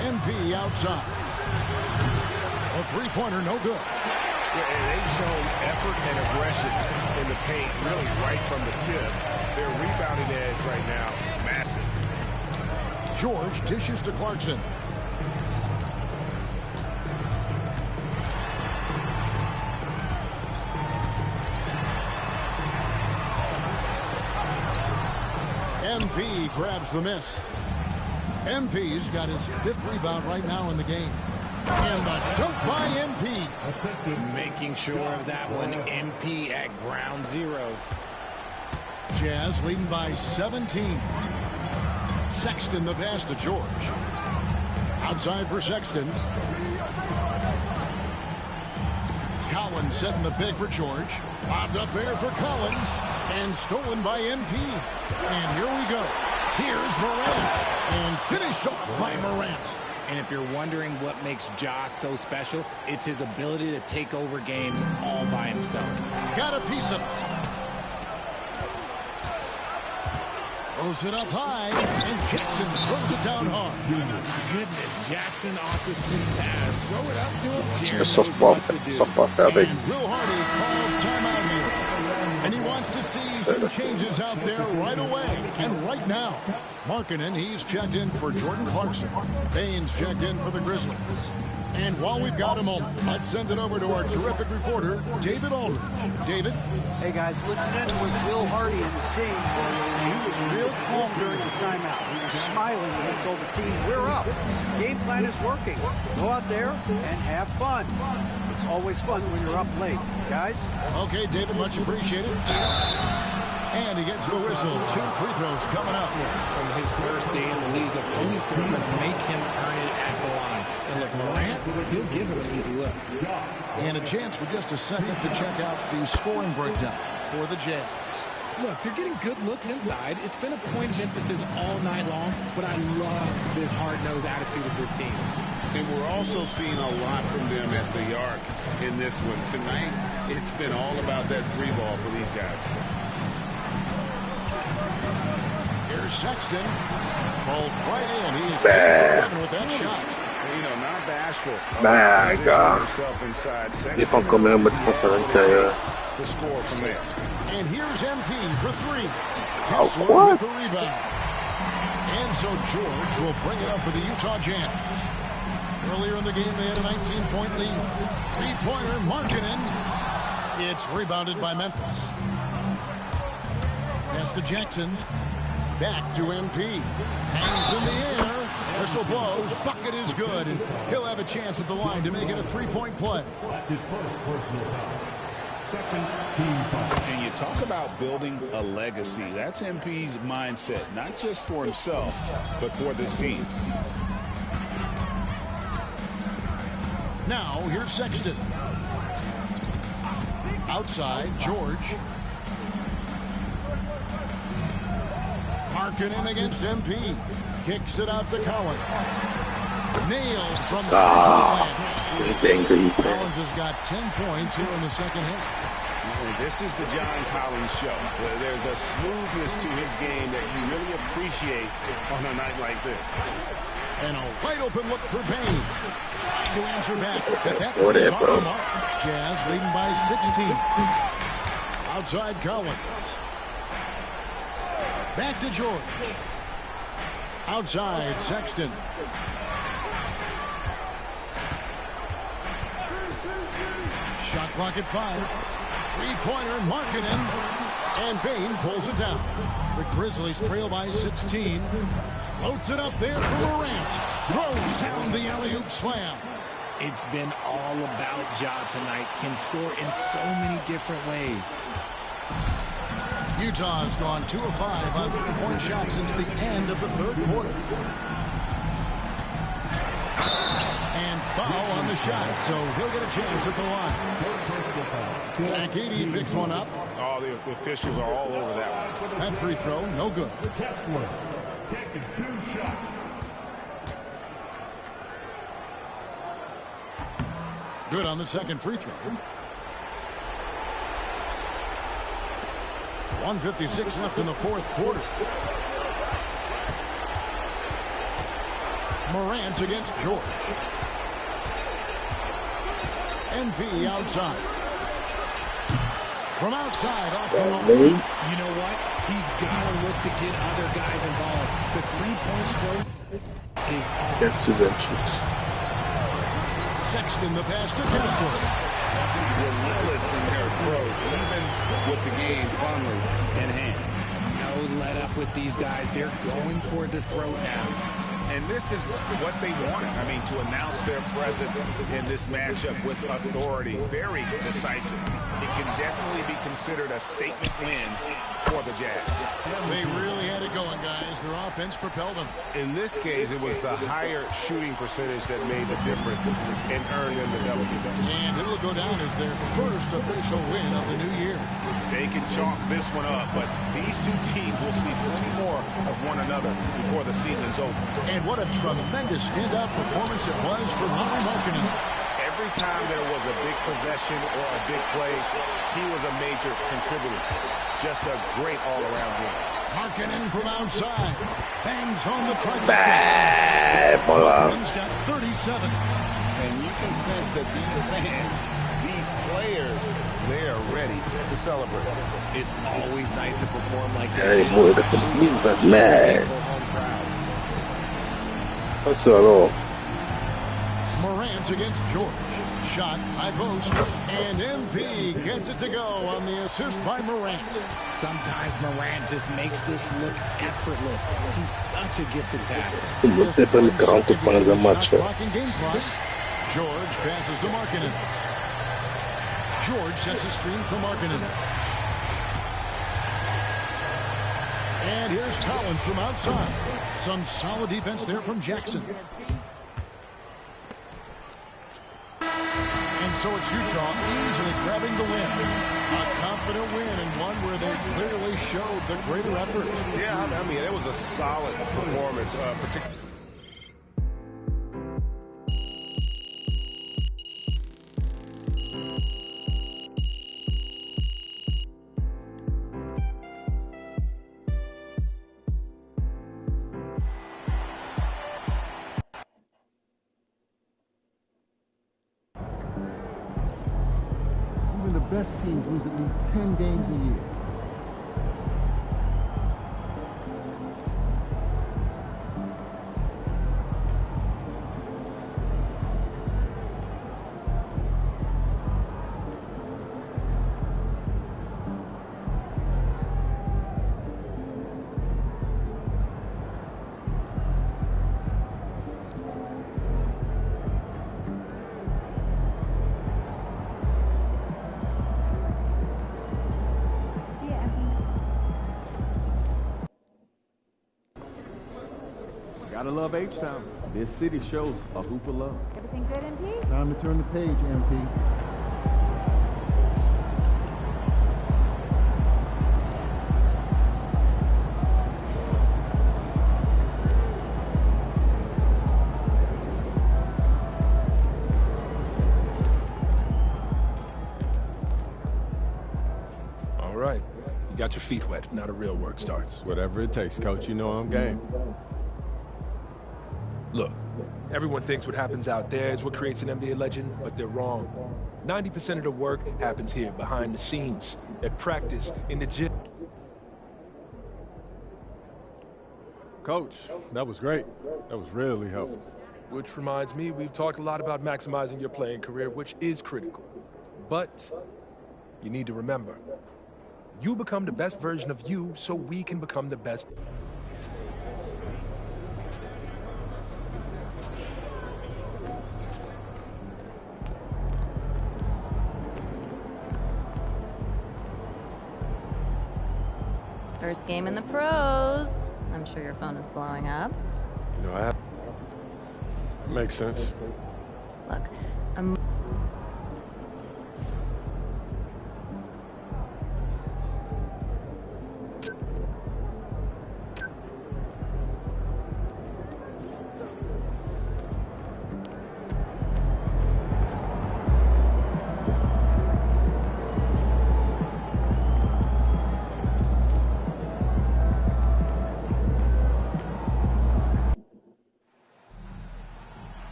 MP outside. A three-pointer, no good. Yeah, they've shown effort and aggression in the paint, really right from the tip. Their rebounding edge right now, massive. George dishes to Clarkson. MP grabs the miss. MP's got his 5th rebound right now in the game. And the dunk by MP. Making sure of that one. MP at ground zero. Jazz leading by 17. Sexton the pass to George. Outside for Sexton. Collins setting the pick for George. Bobbed up there for Collins. And stolen by MP. And here we go. Here's Morant. And finished off by Morant. And if you're wondering what makes Ja so special, it's his ability to take over games all by himself. Got a piece of it. Throws it up high. And Jackson throws it down hard. Goodness, Jackson off the sweet pass. Throw it up to him. Jared Softball fertig. And Will Hardy calls timeout here. And he wants to see some changes out there right away. And right now, Markkanen, he's checked in for Jordan Clarkson. Baines checked in for the Grizzlies. And while we've got a moment, let's send it over to our terrific reporter, David Aldridge. David? Hey, guys, listening with Will Hardy in the scene. He was real calm during the timeout. He was smiling when he told the team, we're up. Game plan is working. Go out there and have fun. It's always fun when you're up late, guys. Okay, David, much appreciated. And he gets the whistle. 2 free throws coming up. From his first day in the league, opponents are going to make him earn it at the line. And look, Morant, he'll give him an easy look. And a chance for just a second to check out the scoring breakdown for the Jazz. Look, they're getting good looks inside. It's been a point of emphasis all night long, but I love this hard-nosed attitude of this team. And we're also seeing a lot from them at the arc in this one. Tonight, it's been all about that three ball for these guys. Here's Sexton. Falls right in. He is with that shot. You know, not bashful. Mega. Li fan come un motivação intérieure. To score from there. And here's MP for 3. Oh, what? With the rebound. And so George will bring it up for the Utah Jazz. Earlier in the game, they had a 19-point lead. 3-pointer, Markkanen. It's rebounded by Memphis. Pass to Jackson. Back to MP. Hangs in the air. Whistle blows. Bucket is good, and he'll have a chance at the line to make it a three-point play. That's his first personal foul. Second team foul. And you talk about building a legacy. That's MP's mindset, not just for himself, but for this team. Now, here's Sexton. Outside, George. Markkanen against MP. Kicks it out to Collins. Nailed from the Collins has got 10 points here in the second half. This is the John Collins show. There's a smoothness to his game that you really appreciate on a night like this. And a wide open look for Payne. Trying to answer back. Score that, bro. Jazz leading by 16. Outside Collins. Back to George. Outside Sexton. Shot clock at 5. Three-pointer, Markkanen. And Payne pulls it down. The Grizzlies trail by 16. Floats it up there for Morant. Throws down the alley-oop slam. It's been all about Ja tonight. Can score in so many different ways. Utah's gone 2 of 5 on three-point shots since the end of the third quarter. And foul on the shot, so he'll get a chance at the line. Zach Edey picks one up. Oh, the officials are all over that one. That free throw, no good. Kessler taking 2 shots. Good on the second free throw. 1:56 left in the fourth quarter. Morant against George. MP outside. From outside off the line. You know what? He's got to look to get other guys involved. The three-point stroke is on. That's eventually. Sexton the pass to Kessler. Relentless in their approach, even with the game firmly in hand. No let up with these guys. They're going for the throat now. And this is what they wanted. I mean, to announce their presence in this matchup with authority. Very decisive. It can definitely be considered a statement win for the Jazz. They really had it going, guys. Their offense propelled them. In this case, it was the higher shooting percentage that made the difference and earned them the W. And it'll go down as their first official win of the new year. They can chalk this one up, but these two teams will see plenty more of one another before the season's over. And what a tremendous standout performance it was for Lauri Markkanen. Every time there was a big possession or a big play, he was a major contributor. Just a great all-around game. Markkanen from outside. Bangs home the trifecta. Markkanen's got 37. And you can sense that these fans, these players, they are ready to celebrate. It's always nice to perform like this. Hey, boy, that's some music, man. That's all. Morant against George. Shot, high post, and MP gets it to go on the assist by Morant. Sometimes Morant just makes this look effortless. He's such a gifted passer. George passes to Markkanen. George sets a screen for Markkanen. And here's Collins from outside. Some solid defense there from Jackson. And so it's Utah easily grabbing the win. A confident win and one where they clearly showed the greater effort. Yeah, I mean, it was a solid performance, particularly. The best teams lose at least 10 games a year. Gotta love H-Town. This city shows a hoop of love. Everything good, MP? Time to turn the page, MP. All right. You got your feet wet. Now the real work starts. Whatever it takes, Coach. You know I'm game. Look, everyone thinks what happens out there is what creates an NBA legend, but they're wrong. 90% of the work happens here, behind the scenes, at practice, in the gym. Coach, that was great. That was really helpful. Which reminds me, we've talked a lot about maximizing your playing career, which is critical. But you need to remember, you become the best version of you so we can become the best. First game in the pros. I'm sure your phone is blowing up. You know, that makes sense. Look, I'm...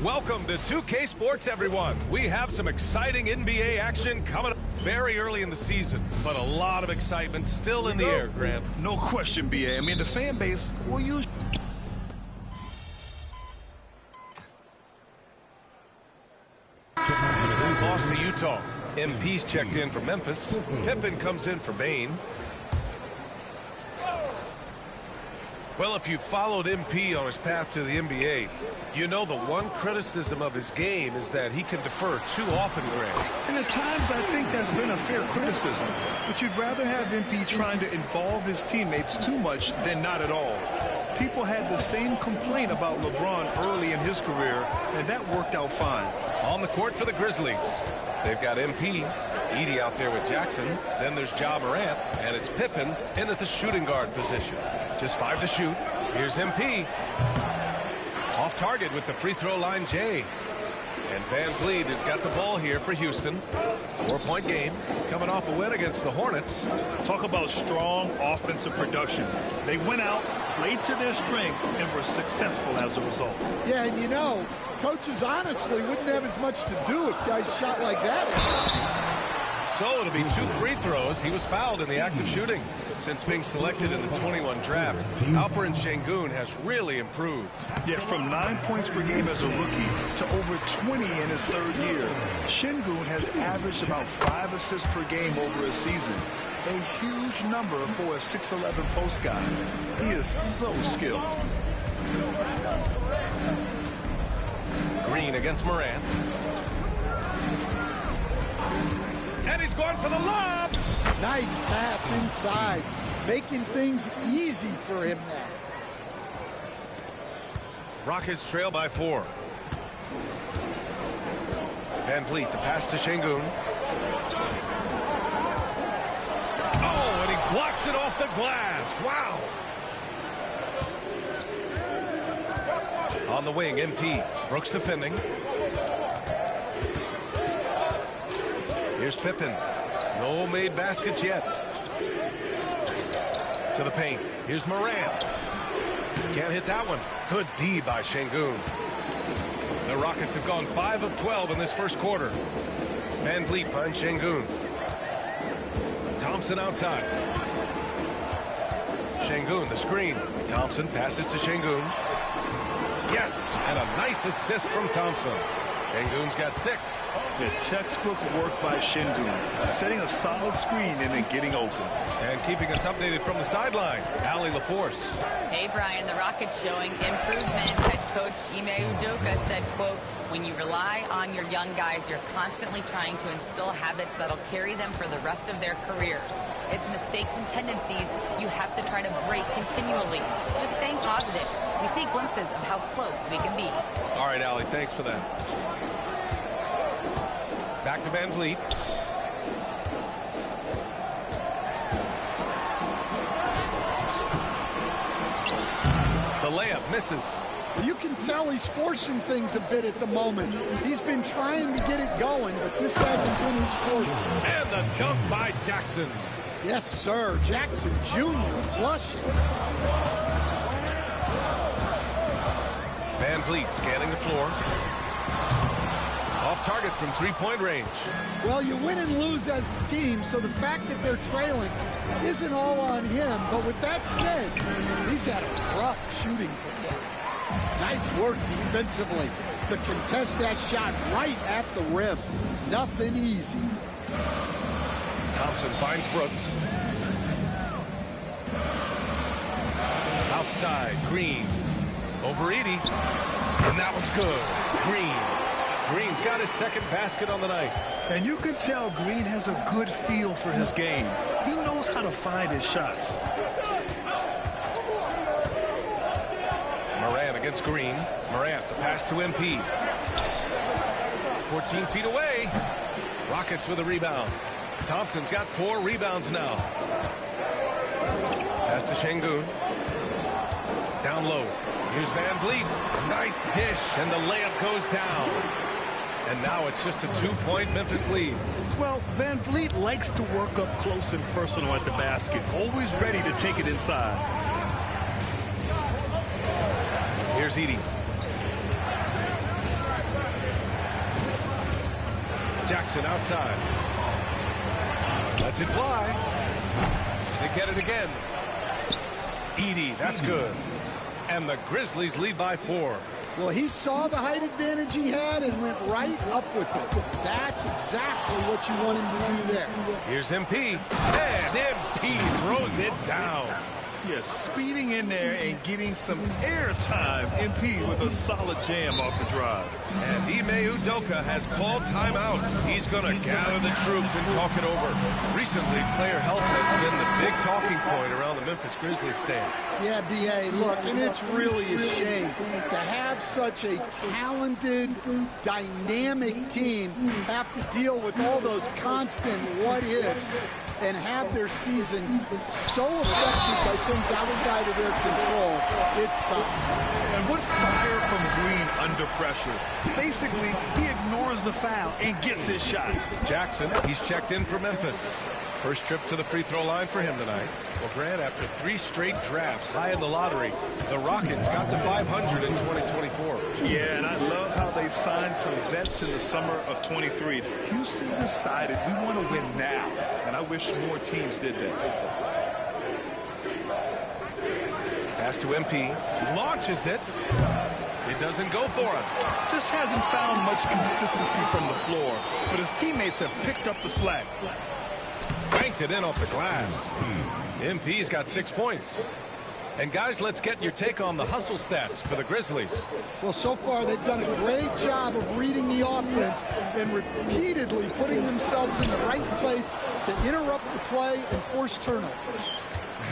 Welcome to 2K Sports, everyone. We have some exciting NBA action coming up very early in the season, but a lot of excitement still in the air, Grant. No question, BA. I mean, the fan base will use... Lost to Utah. MP's checked in for Memphis. Pippen comes in for Bane. Well, if you followed MP on his path to the NBA, you know the one criticism of his game is that he can defer too often, Grant. And at times, I think that's been a fair criticism. But you'd rather have MP trying to involve his teammates too much than not at all. People had the same complaint about LeBron early in his career, and that worked out fine. On the court for the Grizzlies, they've got MP, Edey out there with Jackson. Then there's Ja Morant, and it's Pippen in at the shooting guard position. Just 5 to shoot. Here's MP. Off target with the free throw line, Jay. And Van Vliet has got the ball here for Houston. 4-point game, coming off a win against the Hornets. Talk about strong offensive production. They went out, played to their strengths, and were successful as a result. Yeah, and you know, coaches honestly wouldn't have as much to do if guys shot like that. So it'll be 2 free throws. He was fouled in the act of shooting. Since being selected in the 21 draft, Alperen Sengun has really improved. Yeah, from 9 points per game as a rookie to over 20 in his 3rd year. Sengun has averaged about 5 assists per game over a season. A huge number for a 6'11" post guy. He is so skilled. Green against Morant. And he's going for the lob. Nice pass inside, making things easy for him now. Rockets trail by 4. Van Vliet, the pass to Sengun. Oh, and he blocks it off the glass. Wow. On the wing, MP. Brooks defending. Here's Pippen. No made baskets yet. To the paint. Here's Morant. Can't hit that one. Good D by Sengun. The Rockets have gone 5 of 12 in this first quarter. Van Vliet finds Sengun. Thompson outside. Sengun, the screen. Thompson passes to Sengun. Yes, and a nice assist from Thompson. Sengun's got 6. Yeah, textbook work by Şengün, setting a solid screen and then getting open. And keeping us updated from the sideline, Allie LaForce. Hey, Brian, the Rockets showing improvement. Head coach Ime Udoka said, quote, when you rely on your young guys, you're constantly trying to instill habits that'll carry them for the rest of their careers. It's mistakes and tendencies you have to try to break continually. Just staying positive. We see glimpses of how close we can be. All right, Allie, thanks for that. Back to Van Vliet. The layup misses. You can tell he's forcing things a bit at the moment. He's been trying to get it going, but this hasn't been his quarter. And the dunk by Jackson. Yes, sir. Jackson Jr. flushing. Van Vliet scanning the floor. Off target from three-point range. Well, you win and lose as a team, so the fact that they're trailing isn't all on him. But with that said, he's had a rough shooting performance. Nice work defensively to contest that shot right at the rim. Nothing easy. Thompson finds Brooks. Outside, Green. Over Edey. And that one's good. Green's got his second basket on the night. And you can tell Green has a good feel for his game. He knows how to find his shots. Morant against Green. Morant, the pass to MP. 14 feet away. Rockets with a rebound. Thompson's got 4 rebounds now. Pass to Şengün. Down low. Here's Van Vliet. Nice dish, and the layup goes down. And now it's just a 2-point Memphis lead. Well, Van Vliet likes to work up close and personal at the basket. Always ready to take it inside. Here's Edey. Jackson outside. Lets it fly. They get it again. Edey, that's good. And the Grizzlies lead by 4. Well, he saw the height advantage he had and went right up with it. That's exactly what you want him to do there. Here's MP. And MP throws it down. Yes, speeding in there and getting some air time. MP with a solid jam off the drive. And Ime Udoka has called timeout. He's going to gather the troops and talk it over. Recently, player health has been the big talking point around the Memphis Grizzlies stand. Yeah, B.A., look, and it's really a shame to have such a talented, dynamic team have to deal with all those constant what-ifs and have their seasons so affected by things outside of their control. It's tough. And what fire from Green under pressure. Basically, he ignores the foul and gets his shot. Jackson, he's checked in for Memphis. First trip to the free throw line for him tonight. Well, Grant, after 3 straight drafts high in the lottery, the Rockets got to 500 in 2024. Yeah, and I love how they signed some vets in the summer of 23. Houston decided we want to win now, and I wish more teams did that. Pass to MP. Launches it. It doesn't go for him. Just hasn't found much consistency from the floor, but his teammates have picked up the slack. Banked it in off the glass. MP's got 6 points. And guys, let's get your take on the hustle stats for the Grizzlies. Well, so far they've done a great job of reading the offense and repeatedly putting themselves in the right place to interrupt the play and force turnovers.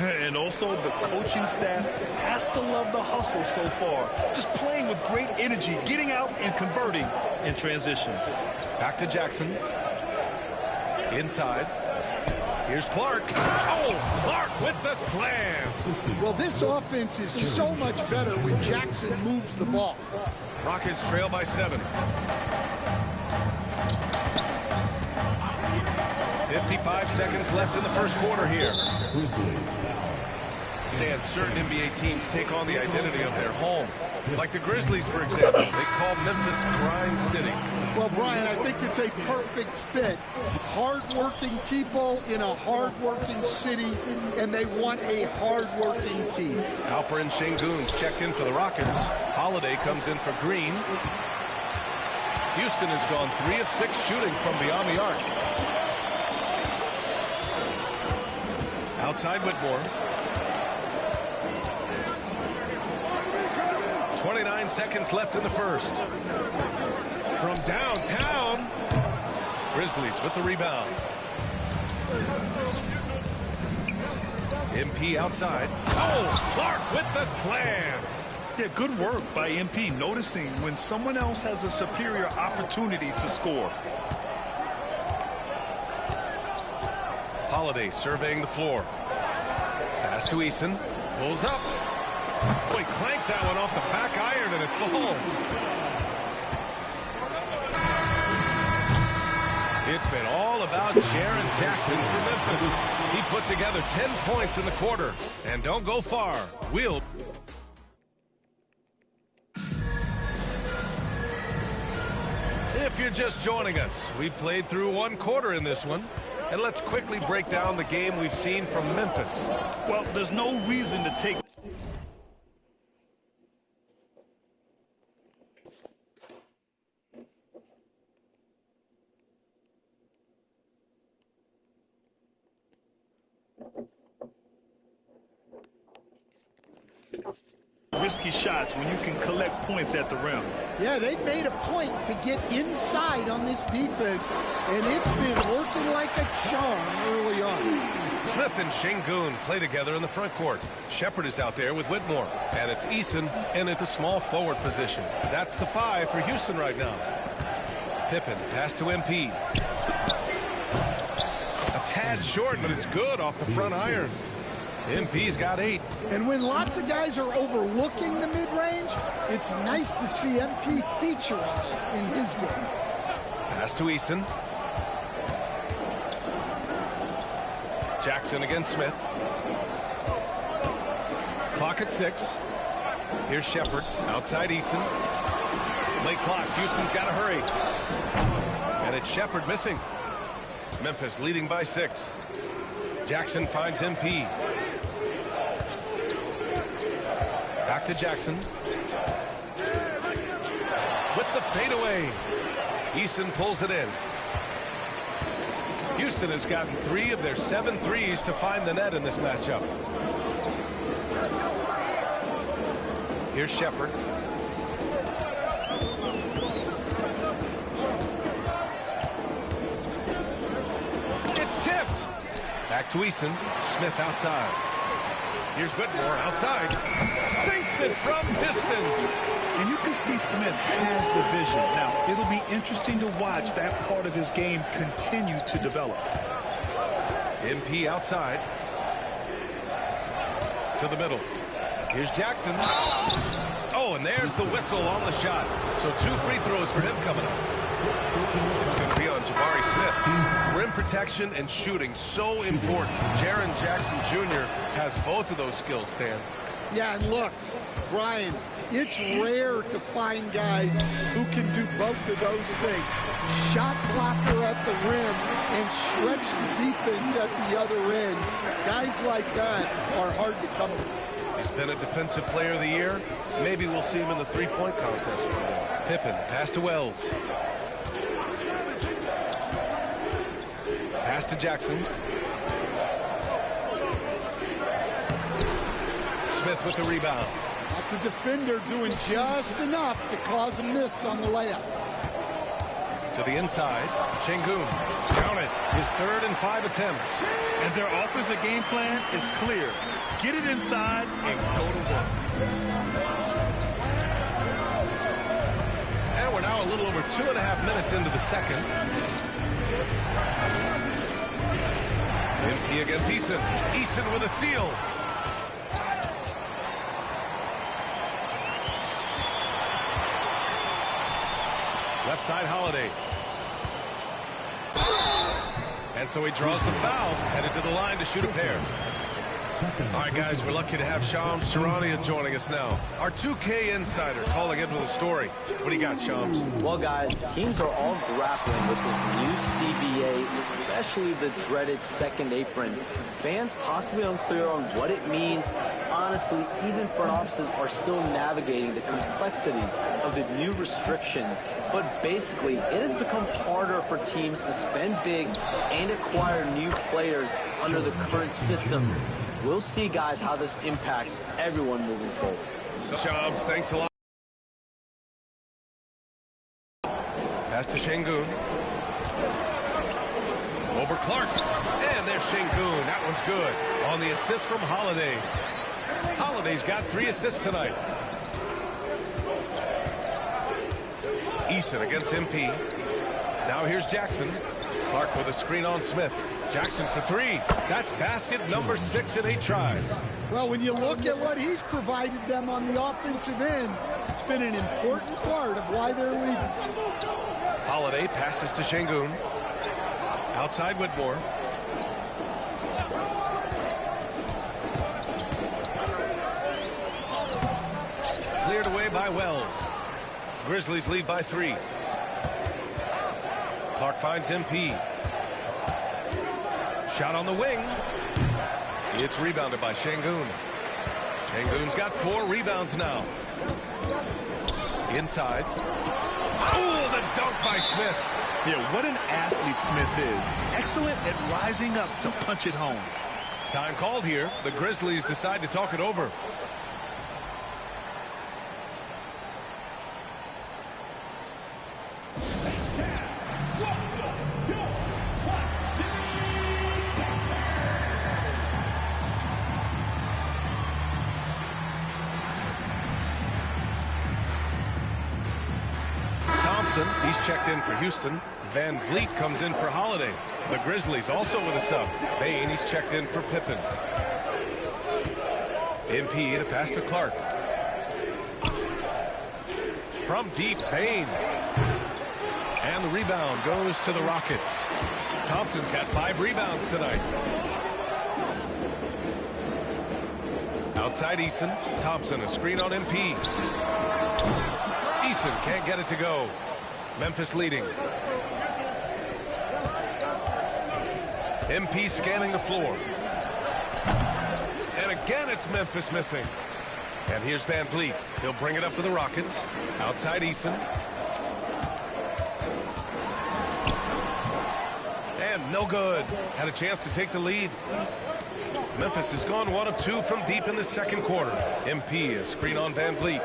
And also the coaching staff has to love the hustle so far. Just playing with great energy, getting out and converting in transition. Back to Jackson. Inside. Here's Clark. Oh, Clark with the slam. Well, this offense is so much better when Jackson moves the ball. Rockets trail by 7. 55 seconds left in the first quarter here. Stan, certain NBA teams take on the identity of their home. Like the Grizzlies, for example, they call Memphis Grind City. Well, Brian, I think it's a perfect fit. Hard-working people in a hard-working city, and they want a hard-working team. Alperen Şengün's checked in for the Rockets. Holiday comes in for Green. Houston has gone 3 of 6 shooting from beyond the arc. Outside Whitmore. 29 seconds left in the first. From downtown, Grizzlies with the rebound. MP outside. Oh, Clark with the slam. Yeah, good work by MP, noticing when someone else has a superior opportunity to score. Holiday surveying the floor. Pass to Eason. Pulls up. Boy, clanks that one off the back iron and it falls. It's been all about Jaren Jackson for Memphis. He put together 10 points in the quarter. And don't go far. We'll... If you're just joining us, we played through 1 quarter in this one. And let's quickly break down the game we've seen from Memphis. Well, there's no reason to take... risky shots when you can collect points at the rim. Yeah, they made a point to get inside on this defense, and it's been working like a charm early on. Smith and Şengün play together in the front court. Shepherd is out there with Whitmore, and it's Eason in at the small forward position. That's the 5 for Houston right now. Pippen, pass to MP. A tad short, but it's good off the front iron. MP's got 8. And when lots of guys are overlooking the mid-range, it's nice to see MP featuring it in his game. Pass to Eason. Jackson against Smith. Clock at 6. Here's Shepherd outside Eason. Late clock. Houston's got to hurry. And it's Shepherd missing. Memphis leading by 6. Jackson finds MP. Back to Jackson. With the fadeaway. Eason pulls it in. Houston has gotten 3 of their 7 threes to find the net in this matchup. Here's Shepherd. It's tipped. Back to Eason. Smith outside. Here's Whitmore outside. Sinks it from distance. And you can see Smith has the vision. Now, it'll be interesting to watch that part of his game continue to develop. MP outside. To the middle. Here's Jackson. Oh, and there's the whistle on the shot. So 2 free throws for him coming up. It's going to be on Jabari Smith. Rim protection and shooting, so important. Jaren Jackson Jr. has both of those skills, Stan. Yeah, and look, Brian, it's rare to find guys who can do both of those things. Shot blocker at the rim and stretch the defense at the other end. Guys like that are hard to come to. He's been a defensive player of the year. Maybe we'll see him in the three-point contest. Pippen, pass to Wells. Pass to Jackson. Smith with the rebound. That's a defender doing just enough to cause a miss on the layup. To the inside, Şengün. Count it. His 3rd and 5 attempts. And their offensive game plan is clear. Get it inside and go to work. And we're now a little over 2.5 minutes into the second. MP against Eason. Eason with a steal. Left side, Holiday. And so he draws the foul, headed to the line to shoot a pair. All right, guys, we're lucky to have Shams Charania joining us now. Our 2K insider calling in with a story. What do you got, Shams? Well, guys, teams are all grappling with this new CBA, especially the dreaded second apron. Fans possibly unclear on what it means. Honestly, even front offices are still navigating the complexities of the new restrictions. But basically, it has become harder for teams to spend big and acquire new players under the current systems. We'll see, guys, how this impacts everyone moving forward. So, Shams, thanks a lot. Pass to Şengün. Over Clark. And there's Şengün. That one's good. On the assist from Holiday. Holiday's got 3 assists tonight. Eason against MP. Now here's Jackson. Clark with a screen on Smith. Jackson for 3. That's basket number 6 in 8 tries. Well, when you look at what he's provided them on the offensive end, it's been an important part of why they're leading. Holiday passes to Şengün. Outside Whitmore. Cleared away by Wells. Grizzlies lead by 3. Clark finds MP. Shot on the wing. It's rebounded by Şengün. Şengün's got 4 rebounds now. Inside. Oh, the dunk by Smith. Yeah, what an athlete Smith is. Excellent at rising up to punch it home. Time called here. The Grizzlies decide to talk it over. He's checked in for Houston. Van Vliet comes in for Holiday. The Grizzlies also with a sub. Bane, he's checked in for Pippen. MP, the pass to Clark. From deep, Bane. And the rebound goes to the Rockets. Thompson's got 5 rebounds tonight. Outside Eason. Thompson, a screen on MP. Eason can't get it to go. Memphis leading. MP scanning the floor. And again, it's Memphis missing. And here's Van Vliet. He'll bring it up for the Rockets. Outside Eason. And no good. Had a chance to take the lead. Memphis has gone 1 of 2 from deep in the second quarter. MP, a screen on Van Vliet.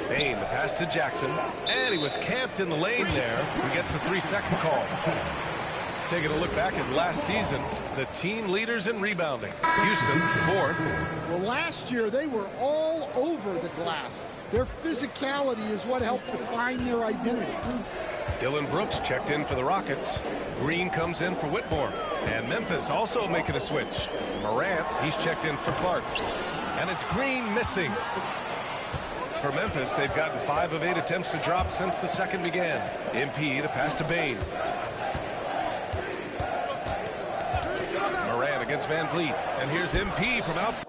Bane, the pass to Jackson. And he was camped in the lane there. He gets a 3-second call. Taking a look back at last season, the team leaders in rebounding. Houston, 4th. Well, last year they were all over the glass. Their physicality is what helped define their identity. Dylan Brooks checked in for the Rockets. Green comes in for Whitmore. And Memphis also making a switch. Morant, he's checked in for Clark. And it's Green missing. For Memphis, they've gotten 5 of 8 attempts to drop since the second began. MP, the pass to Bane. Morant against Van Vliet. And here's MP from outside.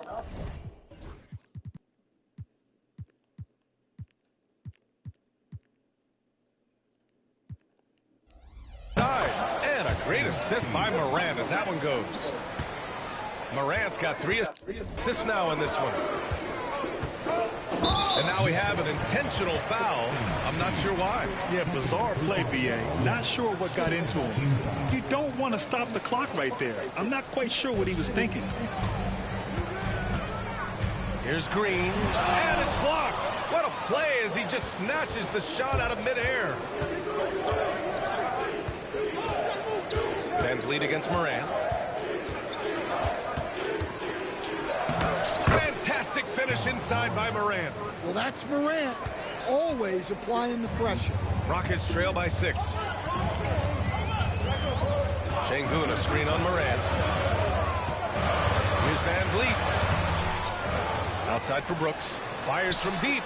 And a great assist by Morant as that one goes. Morant's got 3 assists now in this one. And now we have an intentional foul. I'm not sure why. Yeah, bizarre play, B.A. Not sure what got into him. You don't want to stop the clock right there. I'm not quite sure what he was thinking. Here's Green. And it's blocked. What a play as he just snatches the shot out of midair. Van Vliet against Morant. Fantastic finish inside by Morant. Well, that's Morant, always applying the pressure. Rockets trail by 6. Şengün, a screen on Morant. Here's Van Vliet. Outside for Brooks. Fires from deep.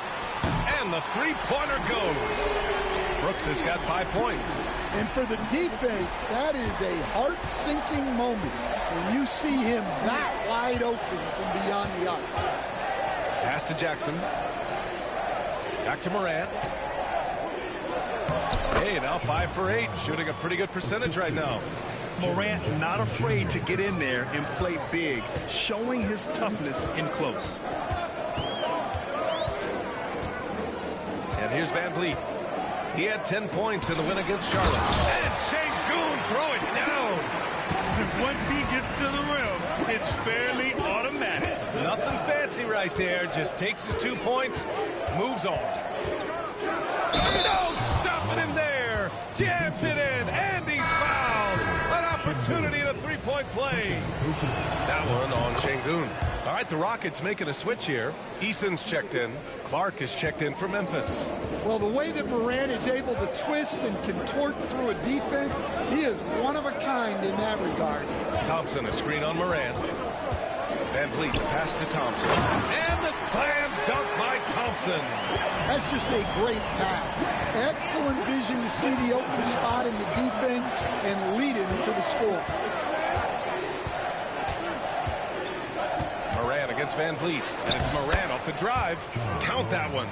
And the 3-pointer goes. Brooks has got 5 points. And for the defense, that is a heart-sinking moment when you see him that wide open from beyond the arc. Pass to Jackson. Back to Morant. Hey, now 5 for 8, shooting a pretty good percentage right now. Morant not afraid to get in there and play big, showing his toughness in close. And here's Van Vliet. He had 10 points in the win against Charlotte. And Sengun throw it down. Once he gets to the rim, it's fairly automatic. Nothing fancy right there. Just takes his 2 points, moves on. No stopping him there. Jams it in, and he's fouled. An opportunity in a three-point play. That one on Sengun. All right, the Rockets making a switch here. Eason's checked in. Clark is checked in for Memphis. Well, the way that Morant is able to twist and contort through a defense, he is one of a kind in that regard. Thompson, a screen on Morant. Van Vliet, the pass to Thompson. And the slam dunk by Thompson. That's just a great pass. Excellent vision to see the open spot in the defense and lead him to the score. Morant against Van Vliet. And it's Morant off the drive. Count that one.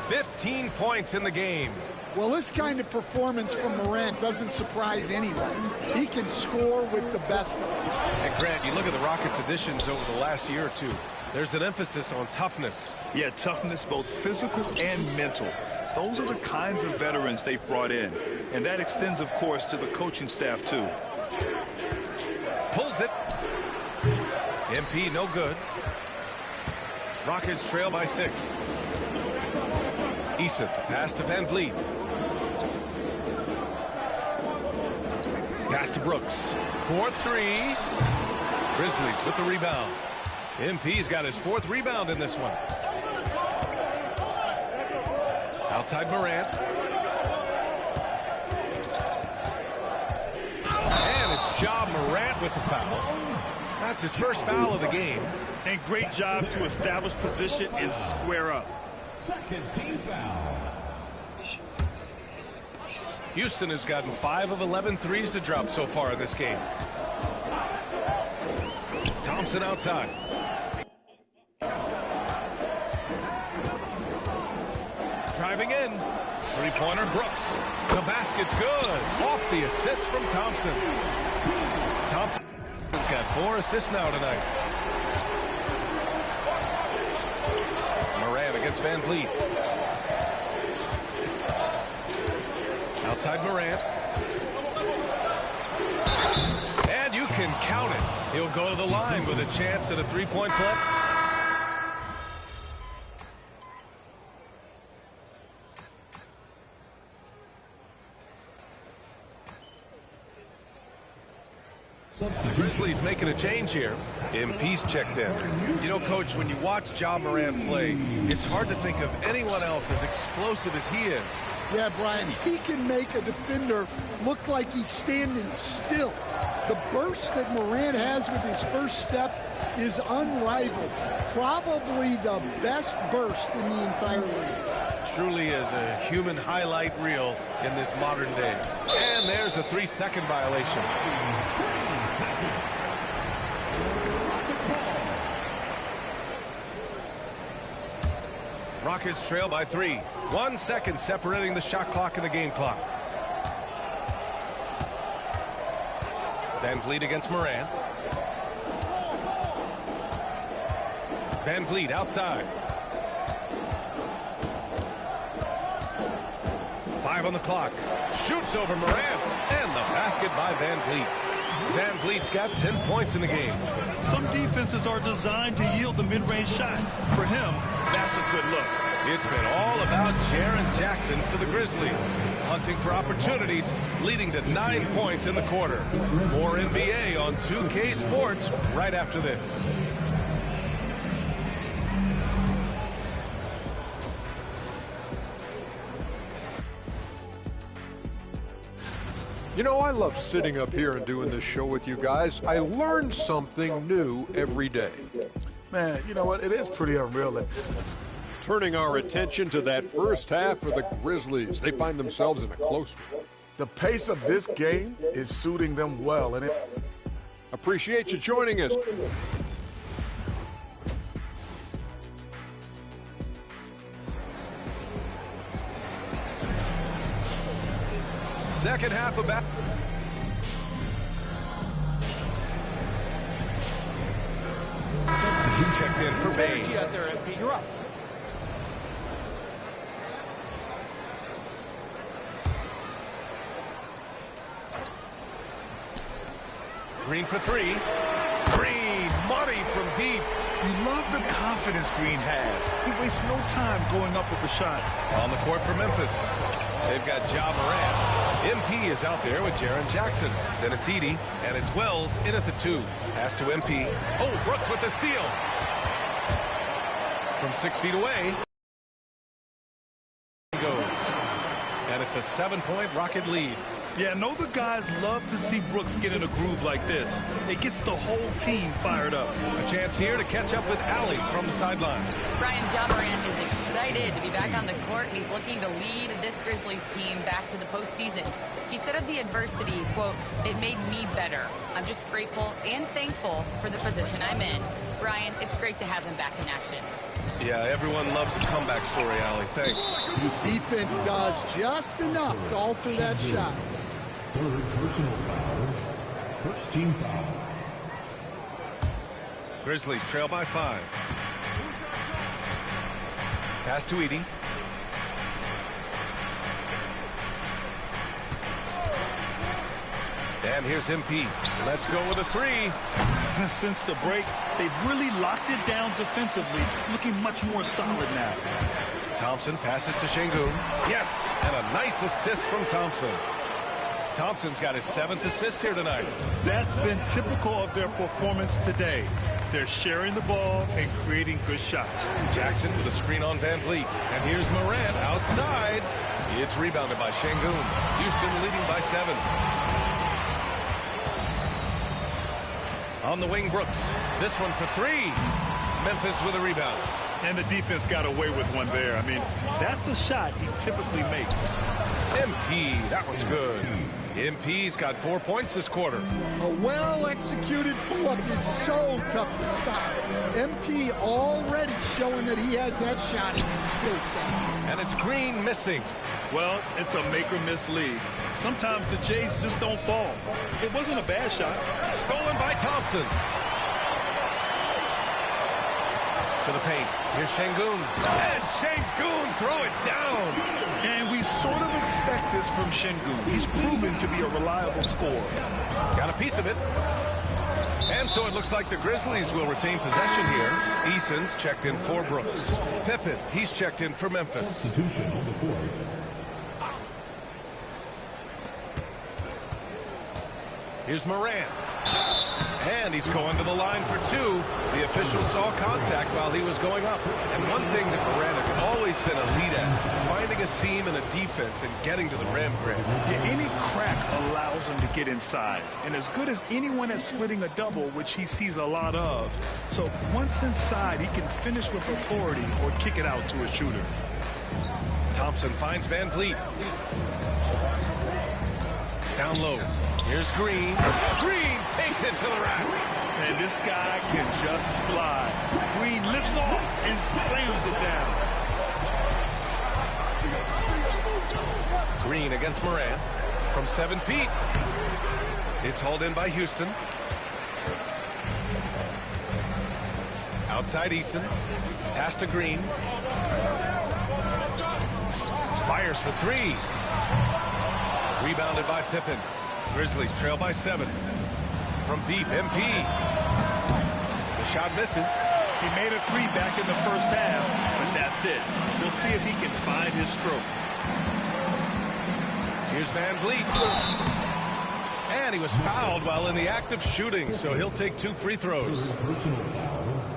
15 points in the game. Well, this kind of performance from Morant doesn't surprise anyone. He can score with the best of them. And Grant, you look at the Rockets' additions over the last year or two. There's an emphasis on toughness. Yeah, toughness, both physical and mental. Those are the kinds of veterans they've brought in. And that extends, of course, to the coaching staff, too. Pulls it. MP, no good. Rockets trail by 6. Eason, pass to Van Vliet. Pass to Brooks. 4-3. Grizzlies with the rebound. MP's got his 4th rebound in this one. Outside Morant. And it's Ja Morant with the foul. That's his first foul of the game. And great job to establish position and square up. Second team foul. Houston has gotten 5 of 11 threes to drop so far in this game. Thompson outside. Driving in. Three-pointer Brooks. The basket's good. Off the assist from Thompson. Thompson's got 4 assists now tonight. Morant against Van Vliet. Outside Morant. And you can count it. He'll go to the line with a chance at a three-point play. The Grizzlies making a change here. MP's checked in. You know, Coach, when you watch Ja Morant play, it's hard to think of anyone else as explosive as he is. Yeah, Brian, he can make a defender look like he's standing still. The burst that Morant has with his first step is unrivaled. Probably the best burst in the entire league. Truly is a human highlight reel in this modern day. And there's a 3-second violation. Rockets trail by 3. 1 second separating the shot clock and the game clock. Van Vliet against Morant. Van Vliet outside. 5 on the clock. Shoots over Morant. And the basket by Van Vliet. Van Vliet's got 10 points in the game. Some defenses are designed to yield the mid-range shot. For him, that's a good look. It's been all about Jaren Jackson for the Grizzlies. Hunting for opportunities, leading to 9 points in the quarter. More NBA on 2K Sports right after this. You know, I love sitting up here and doing this show with you guys. I learn something new every day. Man, you know what? It is pretty unreal that Turning our attention to that first half for the Grizzlies. They find themselves in a close one. The pace of this game is suiting them well, and appreciate you joining us. Second half of back. Substitute checked in for Bain. Out there, MP. You're up. Green for three. Green, money from deep. You love the confidence Green has. He wastes no time going up with the shot. On the court for Memphis. They've got Ja Morant. MP is out there with Jaren Jackson. Then it's Edey, and it's Wells in at the 2. Pass to MP. Oh, Brooks with the steal. From 6 feet away. Goes. And it's a 7-point Rocket lead. Yeah, I know the guys love to see Brooks get in a groove like this. It gets the whole team fired up. A chance here to catch up with Allie from the sideline. Brian Ja Morant is excited to be back on the court. He's looking to lead this Grizzlies team back to the postseason. He said of the adversity, quote, "It made me better. I'm just grateful and thankful for the position I'm in." Brian, it's great to have him back in action. Yeah, everyone loves a comeback story, Allie. Thanks. The defense does just enough to alter that shot. Third personal foul. First team foul. Grizzlies trail by 5. Pass to Edey. And here's MP. Let's go with a 3. Since the break, they've really locked it down defensively, looking much more solid now. Thompson passes to Şengün. Yes, and a nice assist from Thompson. Thompson's got his 7th assist here tonight. That's been typical of their performance today. They're sharing the ball and creating good shots. Jackson with a screen on Van Vliet. And here's Morant outside. It's rebounded by Şengün. Houston leading by 7. On the wing, Brooks. This one for 3. Memphis with a rebound. And the defense got away with one there. I mean, that's a shot he typically makes. MP, that one's good. MP's got 4 points this quarter. A well-executed pull-up is so tough to stop. MP already showing that he has that shot in his skill set. And it's Green missing. Well, it's a make-or-miss league. Sometimes the Jays just don't fall. It wasn't a bad shot. Stolen by Thompson. To the paint. Here's Şengün. And Şengün throw it down. And we sort of expect this from Şengün. He's proven to be a reliable scorer. Got a piece of it. And so it looks like the Grizzlies will retain possession here. Eason's checked in for Brooks. Pippen, he's checked in for Memphis. Substitution on the court. Here's Morant. And he's going to the line for 2. The official saw contact while he was going up. And one thing that Morant has always been elite at, finding a seam in a defense and getting to the rim, Grant. Yeah, any crack allows him to get inside. And as good as anyone at splitting a double, which he sees a lot of. So once inside, he can finish with authority or kick it out to a shooter. Thompson finds Van Vliet. Down low. Here's Green. Green takes it to the rack. And this guy can just fly. Green lifts off and slams it down. Green against Morant from 7 feet. It's hauled in by Houston. Outside Easton. Pass to Green. Fires for 3. Rebounded by Pippen. Grizzlies trail by 7. From deep, MP. The shot misses. He made a 3 back in the first half, but that's it. We'll see if he can find his stroke. Here's Van Vliet. And he was fouled while in the act of shooting, so he'll take 2 free throws.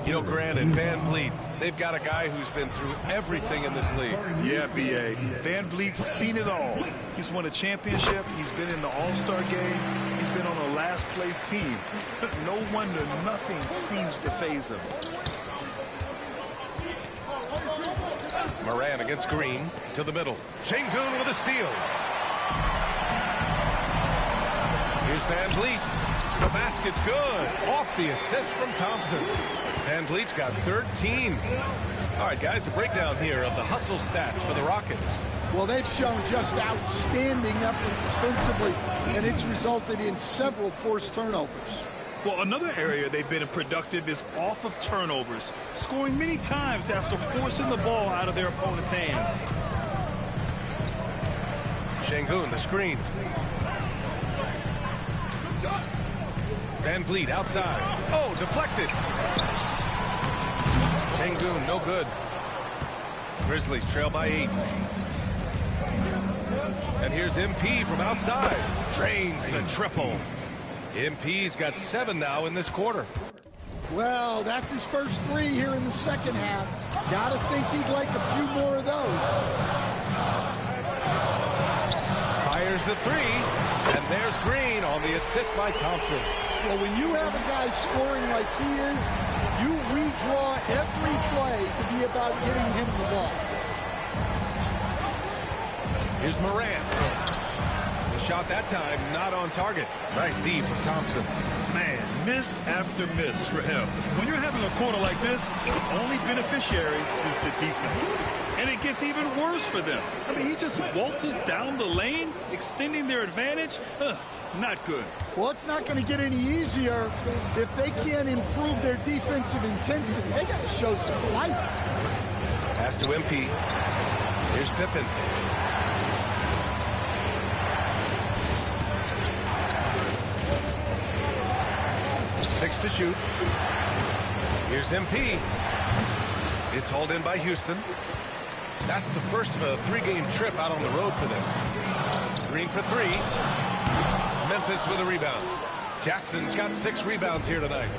You know, Grant and Van Vliet, they've got a guy who's been through everything in this league. Yeah, B.A. Van Vliet's seen it all. He's won a championship. He's been in the All-Star game. He's been on a last-place team. No wonder nothing seems to faze him. Moran against Green to the middle. Şengün with a steal. Here's Van Vliet. The basket's good. Off the assist from Thompson. Van Vliet's got 13. All right, guys, a breakdown here of the hustle stats for the Rockets. Well, they've shown just outstanding effort defensively, and it's resulted in several forced turnovers. Well, another area they've been productive is off of turnovers, scoring many times after forcing the ball out of their opponent's hands. Şengün, the screen. Van Vliet outside. Oh, deflected. Şengün, no good. Grizzlies trail by 8. And here's MP from outside. Drains the triple. MP's got 7 now in this quarter. Well, that's his first 3 here in the second half. Gotta think he'd like a few more of those. Fires the 3. And there's Green on the assist by Thompson. Well, when you have a guy scoring like he is, you redraw every play to be about getting him the ball. Here's Moran. The shot that time not on target. Nice D from Thompson. Man, miss after miss for him. When you're having a quarter like this, the only beneficiary is the defense. And it gets even worse for them. I mean, he just waltzes down the lane, extending their advantage. Not good. Well, it's not going to get any easier if they can't improve their defensive intensity. They got to show some fight. Pass to MP. Here's Pippen. Six to shoot. Here's MP. It's hauled in by Houston. That's the first of a 3-game trip out on the road for them. Green for 3. Memphis with a rebound. Jackson's got 6 rebounds here tonight.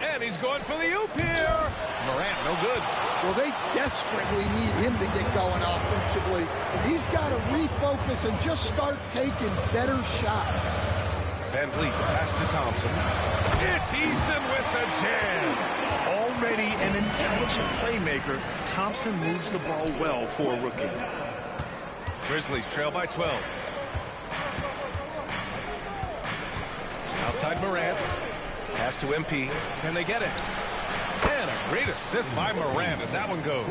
And he's going for the oop here. Morant, no good. Well, they desperately need him to get going offensively. He's got to refocus and just start taking better shots. Van Vliet, pass to Thompson. It's Eason with the jam. Already an intelligent playmaker, Thompson moves the ball well for a rookie. Grizzlies trail by 12. Outside Morant. Pass to MP. Can they get it? And a great assist by Morant as that one goes.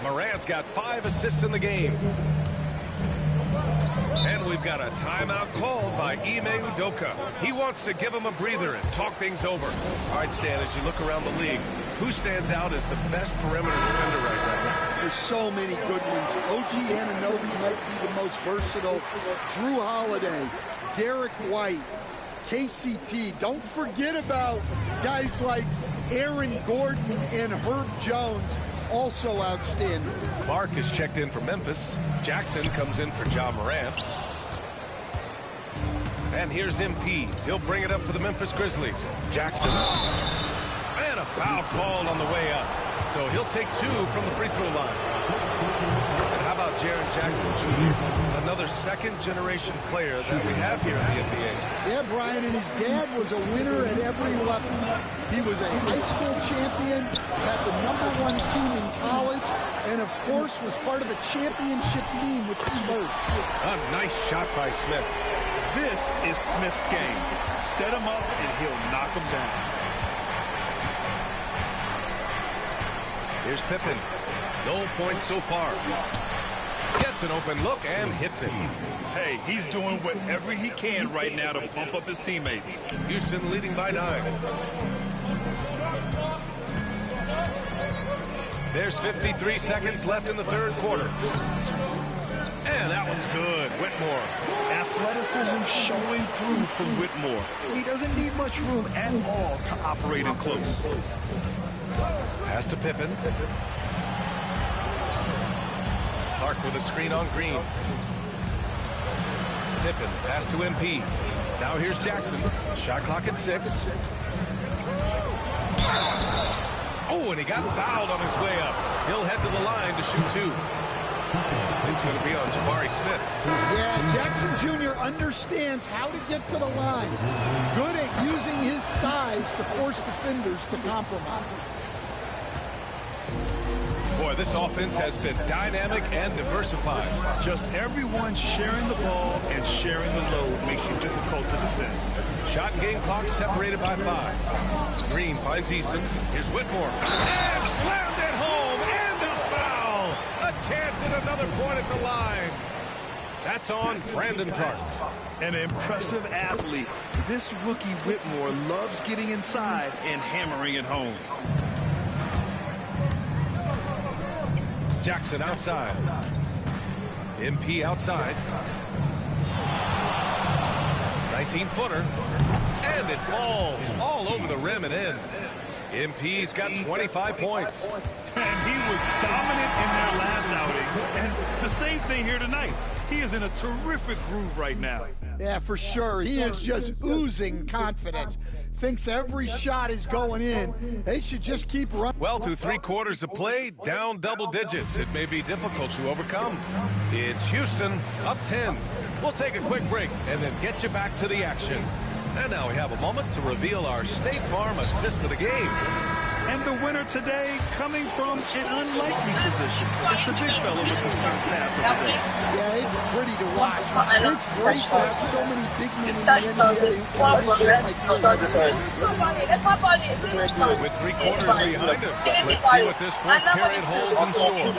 Morant's got 5 assists in the game. And we've got a timeout called by Ime Udoka. He wants to give him a breather and talk things over. All right, Stan, as you look around the league, who stands out as the best perimeter defender right now? There's so many good ones. OG Anunoby might be the most versatile. Drew Holiday, Derek White, KCP. Don't forget about guys like Aaron Gordon and Herb Jones, also outstanding. Clark is checked in for Memphis. Jackson comes in for Ja Morant. And here's MP. He'll bring it up for the Memphis Grizzlies. Jackson. And a foul called on the way up. So he'll take 2 from the free throw line. And how about Jaren Jackson Jr., another second-generation player that we have here in the NBA? Yeah, Brian, and his dad was a winner at every level. He was a high school champion, had the #1 team in college, and, of course, was part of a championship team with the Spurs. A nice shot by Smith. This is Smith's game. Set him up, and he'll knock him down. Here's Pippen. No points so far. Gets an open look and hits it. Hey, he's doing whatever he can right now to pump up his teammates. Houston leading by 9. There's 53 seconds left in the third quarter. And that one's good. Whitmore. Athleticism showing through from Whitmore. He doesn't need much room at all to operate in close. Pass to Pippen. Clark with a screen on Green. Pippen, pass to MP. Now here's Jackson. Shot clock at 6. Oh, and he got fouled on his way up. He'll head to the line to shoot 2. It's going to be on Jabari Smith. Yeah, Jackson Jr. understands how to get to the line. Good at using his size to force defenders to compromise. Boy, Boy, this offense has been dynamic and diversified. Just everyone sharing the ball and sharing the load makes you difficult to defend. Shot and game clock separated by 5. Green finds Eason. Here's Whitmore. And slammed it home. And a foul. A chance at another point at the line. That's on Brandon Clark. An impressive athlete. This rookie Whitmore loves getting inside and hammering it home. Jackson outside. MP outside. 19-footer. And it falls all over the rim and in. MP's got 25 points. And he was dominant in their last outing. And the same thing here tonight. He is in a terrific groove right now. Yeah, for sure. He is just oozing confidence. Thinks every shot is going in. They should just keep running. Well, through 3 quarters of play, down double digits. It may be difficult to overcome. It's Houston up 10. We'll take a quick break and then get you back to the action. And now we have a moment to reveal our State Farm assist for the game. And the winner today coming from an unlikely position. It's the big fella with the first pass of the day. Yeah, it's pretty to watch. It's great to have so many big men in the NBA With 3 quarters behind us, let's see what this fourth period holds in store.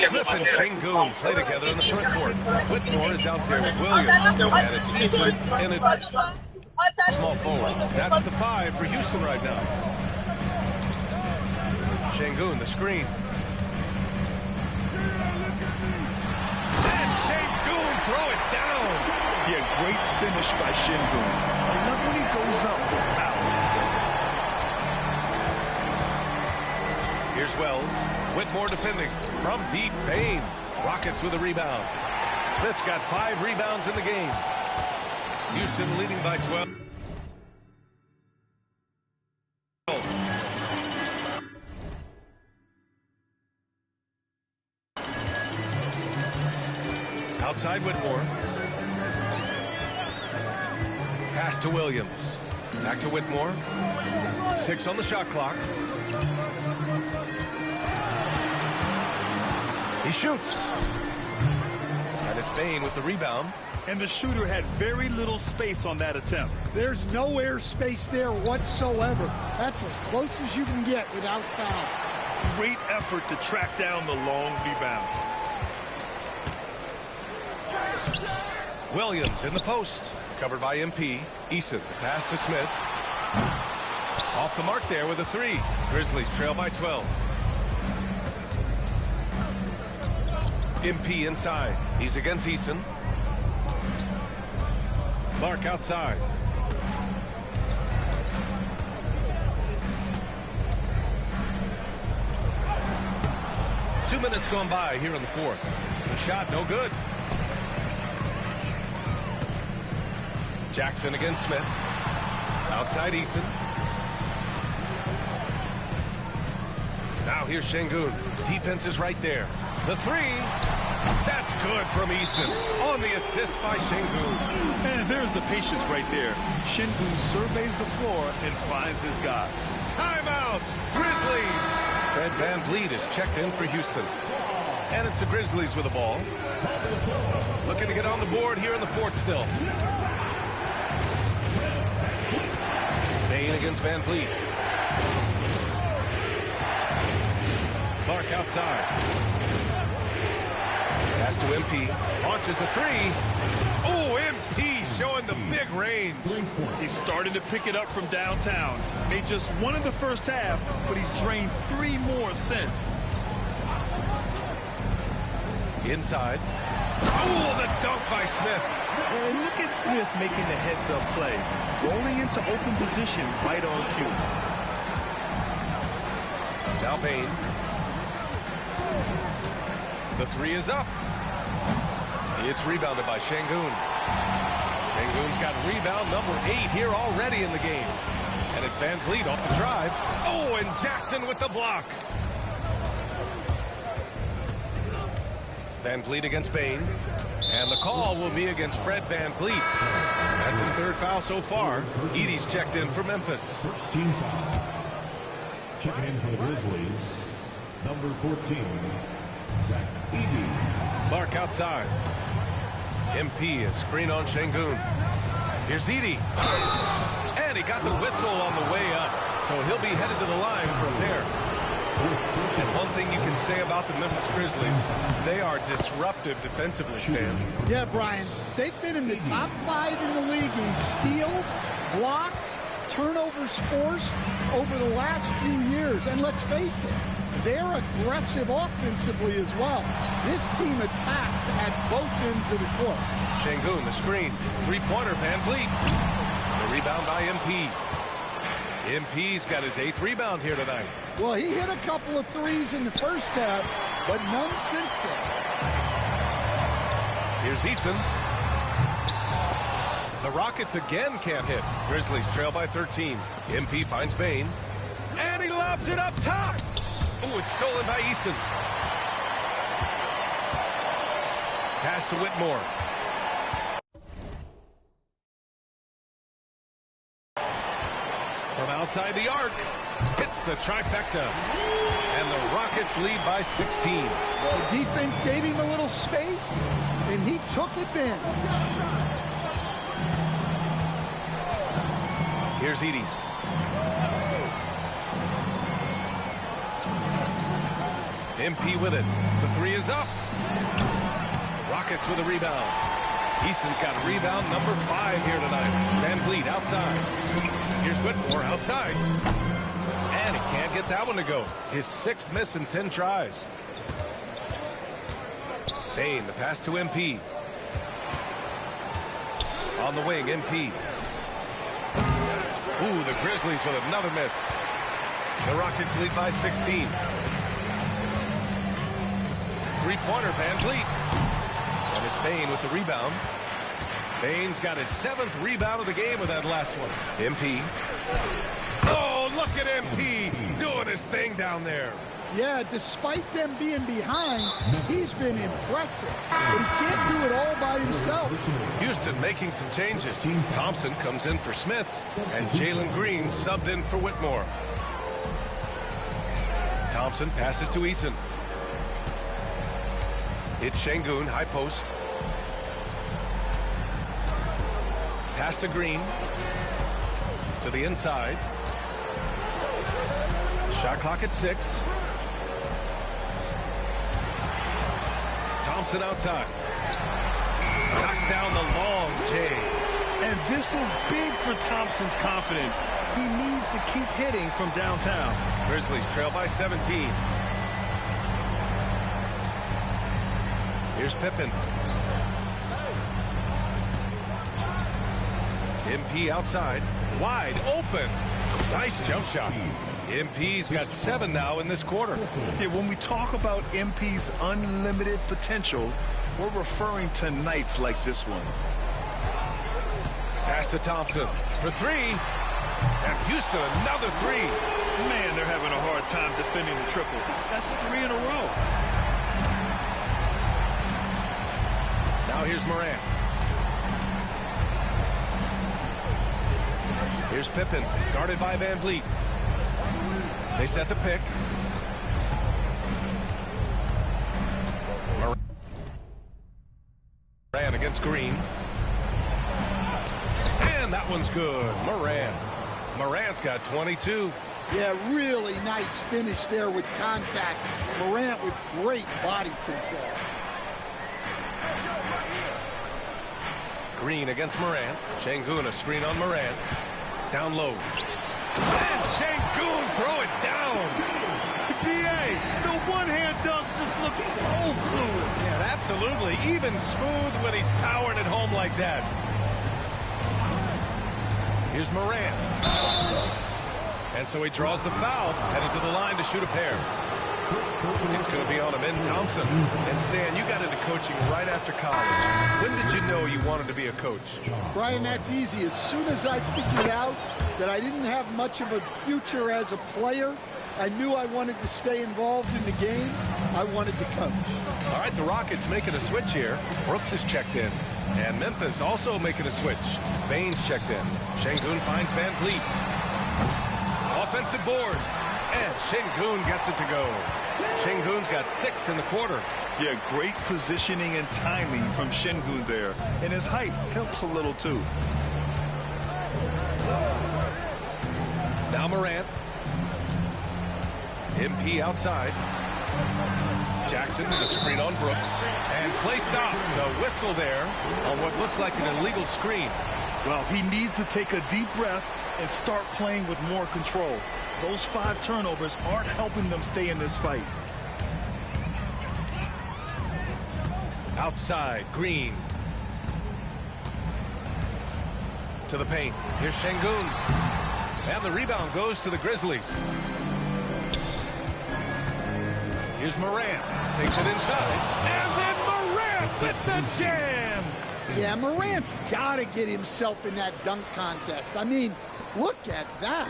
Smith and Şengün play together in the front court. Whitmore is out there with Williams. And it's Eason and it's small forward. That's the 5 for Houston right now. Şengün, the screen. And Şengün throw it down. Yeah, great finish by Şengün. I love when he goes up with power. Here's Wells. Whitmore defending. From deep, Payne. Rockets with a rebound. Smith's got 5 rebounds in the game. Houston leading by 12. Outside Whitmore. Pass to Williams. Back to Whitmore. 6 on the shot clock. He shoots. And it's Payne with the rebound. And the shooter had very little space on that attempt. There's no air space there whatsoever. That's as close as you can get without foul. Great effort to track down the long rebound. Williams in the post. Covered by MP. Eason. Pass to Smith. Off the mark there with a 3. Grizzlies trail by 12. MP inside. He's against Eason. Clark outside. Two minutes gone by here in the fourth. The shot no good. Jackson against Smith. Outside Eason. Now here's Şengün. Defense is right there. The 3. That's good from Eason. On the assist by Şengün. And there's the patience right there. Şengün surveys the floor and finds his guy. Timeout. Grizzlies. Fred VanVleet is checked in for Houston. And it's the Grizzlies with the ball. Looking to get on the board here in the fourth still. Payne against VanVleet. Clark outside. Pass to MP. Launches a 3. Oh, MP showing the big range. He's starting to pick it up from downtown. Made just 1 in the first half, but he's drained 3 more since. Inside. Oh, the dunk by Smith. And look at Smith making the heads-up play. Rolling into open position right on cue. Now Payne. The 3 is up. It's rebounded by Şengün. Şengün's got rebound number 8 here already in the game. And it's VanVleet off the drive. Oh, and Jackson with the block. VanVleet against Payne. And the call will be against Fred VanVleet. That's his 3rd foul so far. Edey's checked in for Memphis. First team foul. Checking in for the Grizzlies, Number 14, Zach Edey. Clark outside. MP, a screen on Şengün. Here's Edey. And he got the whistle on the way up. So he'll be headed to the line for a pair. And one thing you can say about the Memphis Grizzlies, they are disruptive defensively, Stan. Yeah, Brian. They've been in the top 5 in the league in steals, blocks, turnovers forced over the last few years. And let's face it, they're aggressive offensively as well. This team attacks at both ends of the court. Şengün, the screen. Three-pointer, Van Vliet. The rebound by MP. MP's got his 8th rebound here tonight. Well, he hit a couple of threes in the first half, but none since then. Here's Easton. The Rockets again can't hit. Grizzlies trail by 13. MP finds Bane. And he lobs it up top. Oh, it's stolen by Easton. Pass to Whitmore. From outside the arc, hits the trifecta. And the Rockets lead by 16. The defense gave him a little space, and he took advantage. Here's Edey. MP with it. The three is up. Rockets with a rebound. Easton's got a rebound number 5 here tonight. Van Vliet outside. Here's Whitmore outside. And he can't get that one to go. His 6th miss in 10 tries. Bane, the pass to MP. On the wing, MP. Ooh, the Grizzlies with another miss. The Rockets lead by 16. Three-pointer, Van Vliet. And it's Bane with the rebound. Bane's got his 7th rebound of the game with that last one. MP. Oh, look at MP doing his thing down there. Yeah, despite them being behind, he's been impressive. But he can't do it all by himself. Houston making some changes. Thompson comes in for Smith, and Jalen Green subbed in for Whitmore. Thompson passes to Eason. It's Şengün, high post. Pass to Green. To the inside. Shot clock at 6. Thompson outside. Knocks down the long J. And this is big for Thompson's confidence. He needs to keep hitting from downtown. Grizzlies trail by 17. Here's Pippen. MP outside. Wide open. Nice jump shot. MP's got 7 now in this quarter. Yeah, when we talk about MP's unlimited potential, we're referring to nights like this one. Pass to Thompson for 3. And Houston, another 3. Man, they're having a hard time defending the triple. That's 3 in a row. Now here's Morant. Here's Pippen, guarded by Van Vliet. They set the pick. Morant against Green. And that one's good. Morant's got 22. Yeah, really nice finish there with contact. Morant with great body control. Green against Morant. Şengün, a screen on Morant. Down low. And Şengün throw it down. B.A., the one-hand dunk just looks so fluid. Yeah, absolutely. Even smooth when he's powering it home like that. Here's Morant. And so he draws the foul, headed to the line to shoot a pair. It's going to be on him in Thompson. And Stan, you got into coaching right after college. When did you know you wanted to be a coach? Brian, that's easy. As soon as I figured out that I didn't have much of a future as a player, I knew I wanted to stay involved in the game. I wanted to coach. All right, the Rockets making a switch here. Brooks is checked in. And Memphis also making a switch. Bane's checked in. Şengün finds Van Vliet. Offensive board. And Şengün gets it to go. Şengün's got 6 in the quarter. Yeah, great positioning and timing from Şengün there. And his height helps a little too. Now Morant. MP outside. Jackson with a screen on Brooks. And play stops. A whistle there on what looks like an illegal screen. Well, he needs to take a deep breath and start playing with more control. Those 5 turnovers aren't helping them stay in this fight. Outside, Green. To the paint. Here's Şengün. And the rebound goes to the Grizzlies. Here's Morant. Takes it inside. And then Morant with the jam. Yeah, Morant's got to get himself in that dunk contest. I mean, look at that.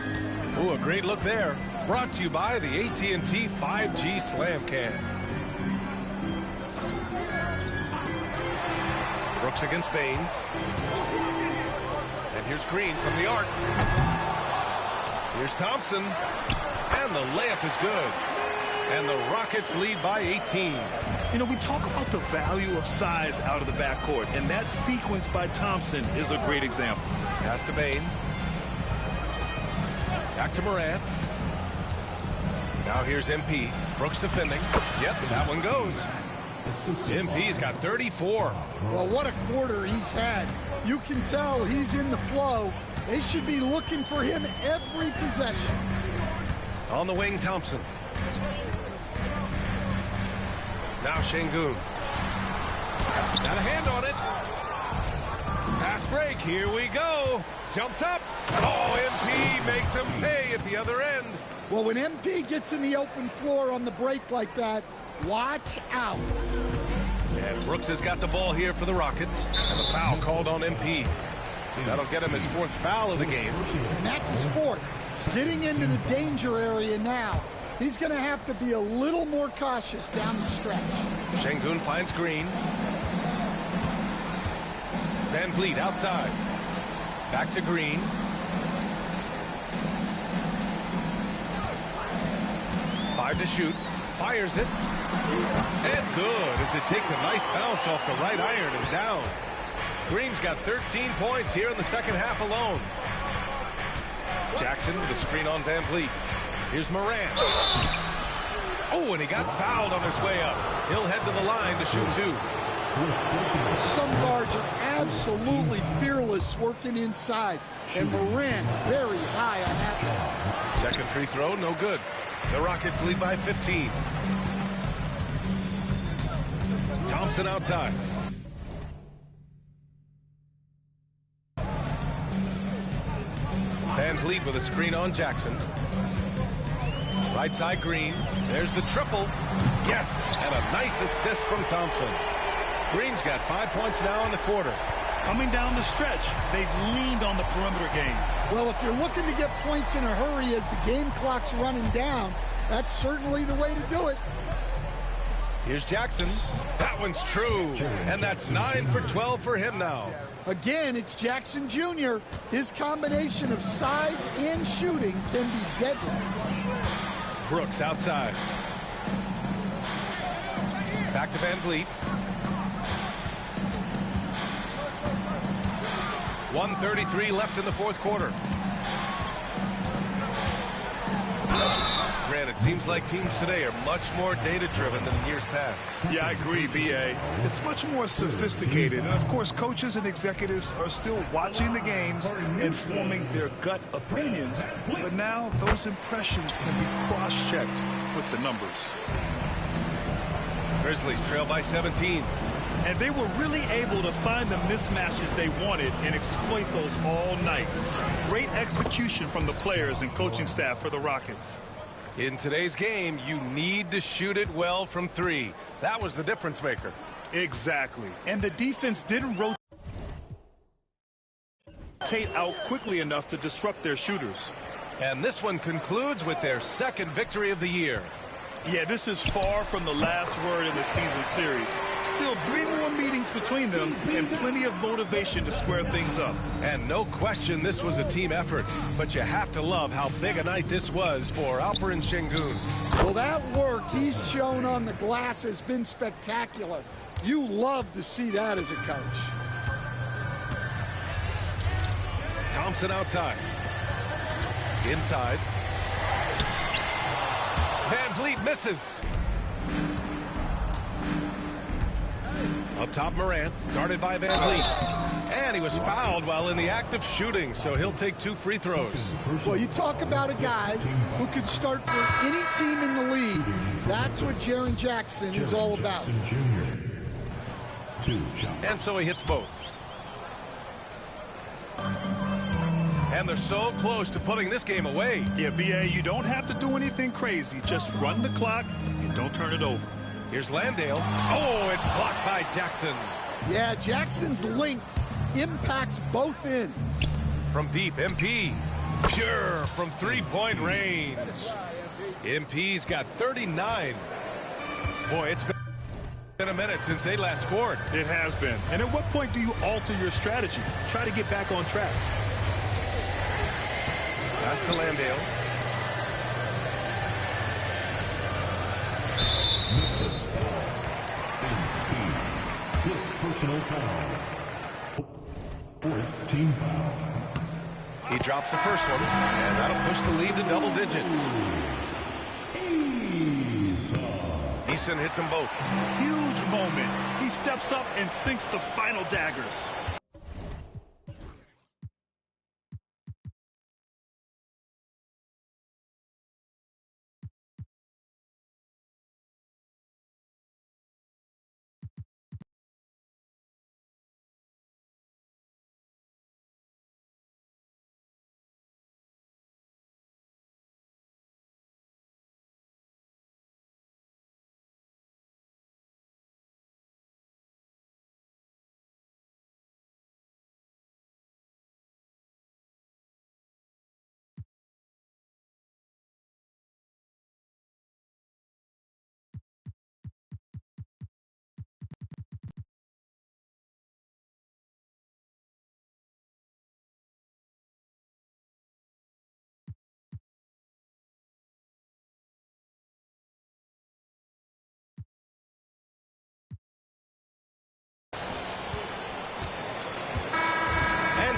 Ooh, a great look there. Brought to you by the AT&T 5G Slam Cam. Brooks against Bane. And here's Green from the arc. Here's Thompson. And the layup is good. And the Rockets lead by 18. You know, we talk about the value of size out of the backcourt, and that sequence by Thompson is a great example. Pass to Bane. Back to Morant. Now here's MP. Brooks defending. Yep, that one goes. MP's got 34. Well, what a quarter he's had. You can tell he's in the flow. They should be looking for him every possession. On the wing, Thompson. Now Şengün. Got a hand on it. Fast break. Here we go. Jumps up. Oh, MP makes him pay at the other end. Well, when MP gets in the open floor on the break like that, watch out. And Brooks has got the ball here for the Rockets. And the foul called on MP. That'll get him his 4th foul of the game. And that's his 4th. Getting into the danger area now. He's going to have to be a little more cautious down the stretch. Şengün finds Green. Van Vliet outside. Back to Green. Five to shoot. Fires it. And good as it takes a nice bounce off the right iron and down. Green's got 13 points here in the second half alone. Jackson with a screen on Van Vliet. Here's Morant. Oh, and he got fouled on his way up. He'll head to the line to shoot 2. Some guards are absolutely fearless working inside. And Morant very high on that list. Second free throw, no good. The Rockets lead by 15. Thompson outside. Van Vliet with a screen on Jackson. Right side Green. There's the triple. Yes, and a nice assist from Thompson. Green's got 5 points now in the quarter. Coming down the stretch, they've leaned on the perimeter game. Well, if you're looking to get points in a hurry as the game clock's running down, that's certainly the way to do it. Here's Jackson. That one's true. And that's 9 for 12 for him now. Again, it's Jackson Jr. His combination of size and shooting can be deadly. Brooks outside. Back to Van Vliet. 1:33 left in the 4th quarter. Grant, it seems like teams today are much more data-driven than in years past. Yeah, I agree, B.A. It's much more sophisticated. And, of course, coaches and executives are still watching the games and forming their gut opinions. But now those impressions can be cross-checked with the numbers. Grizzlies trail by 17. And they were really able to find the mismatches they wanted and exploit those all night. Great execution from the players and coaching staff for the Rockets. In today's game, you need to shoot it well from 3. That was the difference maker. Exactly. And the defense didn't rotate out quickly enough to disrupt their shooters. And this one concludes with their 2nd victory of the year. Yeah, this is far from the last word in the season series. Still 3 more meetings between them and plenty of motivation to square things up. And no question this was a team effort, but you have to love how big a night this was for Alperen Sengun. Well, that work he's shown on the glass has been spectacular. You love to see that as a coach. Thompson outside. Inside. Van Vliet misses. Up top, Morant, guarded by Van Vliet. And he was fouled while in the act of shooting, so he'll take 2 free throws. Well, you talk about a guy who can start for any team in the league. That's what Jaren Jackson is all about. And so he hits both. And they're so close to putting this game away. Yeah, B.A., you don't have to do anything crazy. Just run the clock and don't turn it over. Here's Landale. Oh, it's blocked by Jackson. Yeah, Jackson's length impacts both ends. From deep, MP. Pure from three-point range. MP's got 39. Boy, it's been a minute since they last scored. It has been. And at what point do you alter your strategy? Try to get back on track. Pass to Landale. Personal foul. 4th team foul. He drops the first one, and that'll push the lead to double digits. Eason hits them both. Huge moment. He steps up and sinks the final daggers.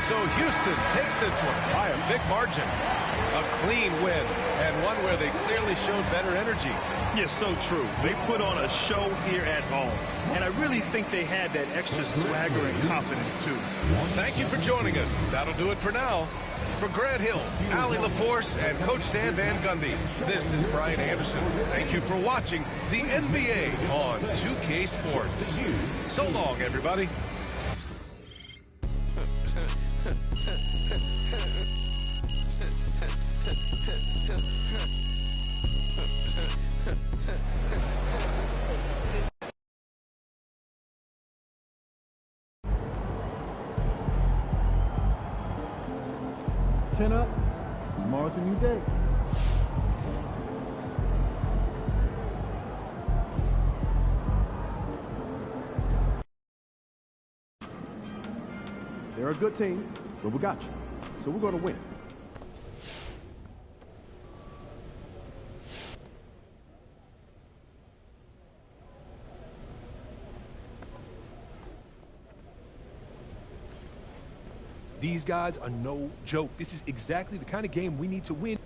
So Houston takes this one by a big margin. A clean win, and one where they clearly showed better energy. Yes, so true. They put on a show here at home, and I really think they had that extra swagger and confidence, too. Thank you for joining us. That'll do it for now. For Grant Hill, Allie LaForce, and Coach Stan Van Gundy, this is Brian Anderson. Thank you for watching the NBA on 2K Sports. So long, everybody. Chin up. Tomorrow's a new day. They're a good team, but we got you. So we're going to win. These guys are no joke. This is exactly the kind of game we need to win.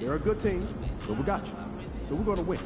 They're a good team, but we got you. So we're going to win.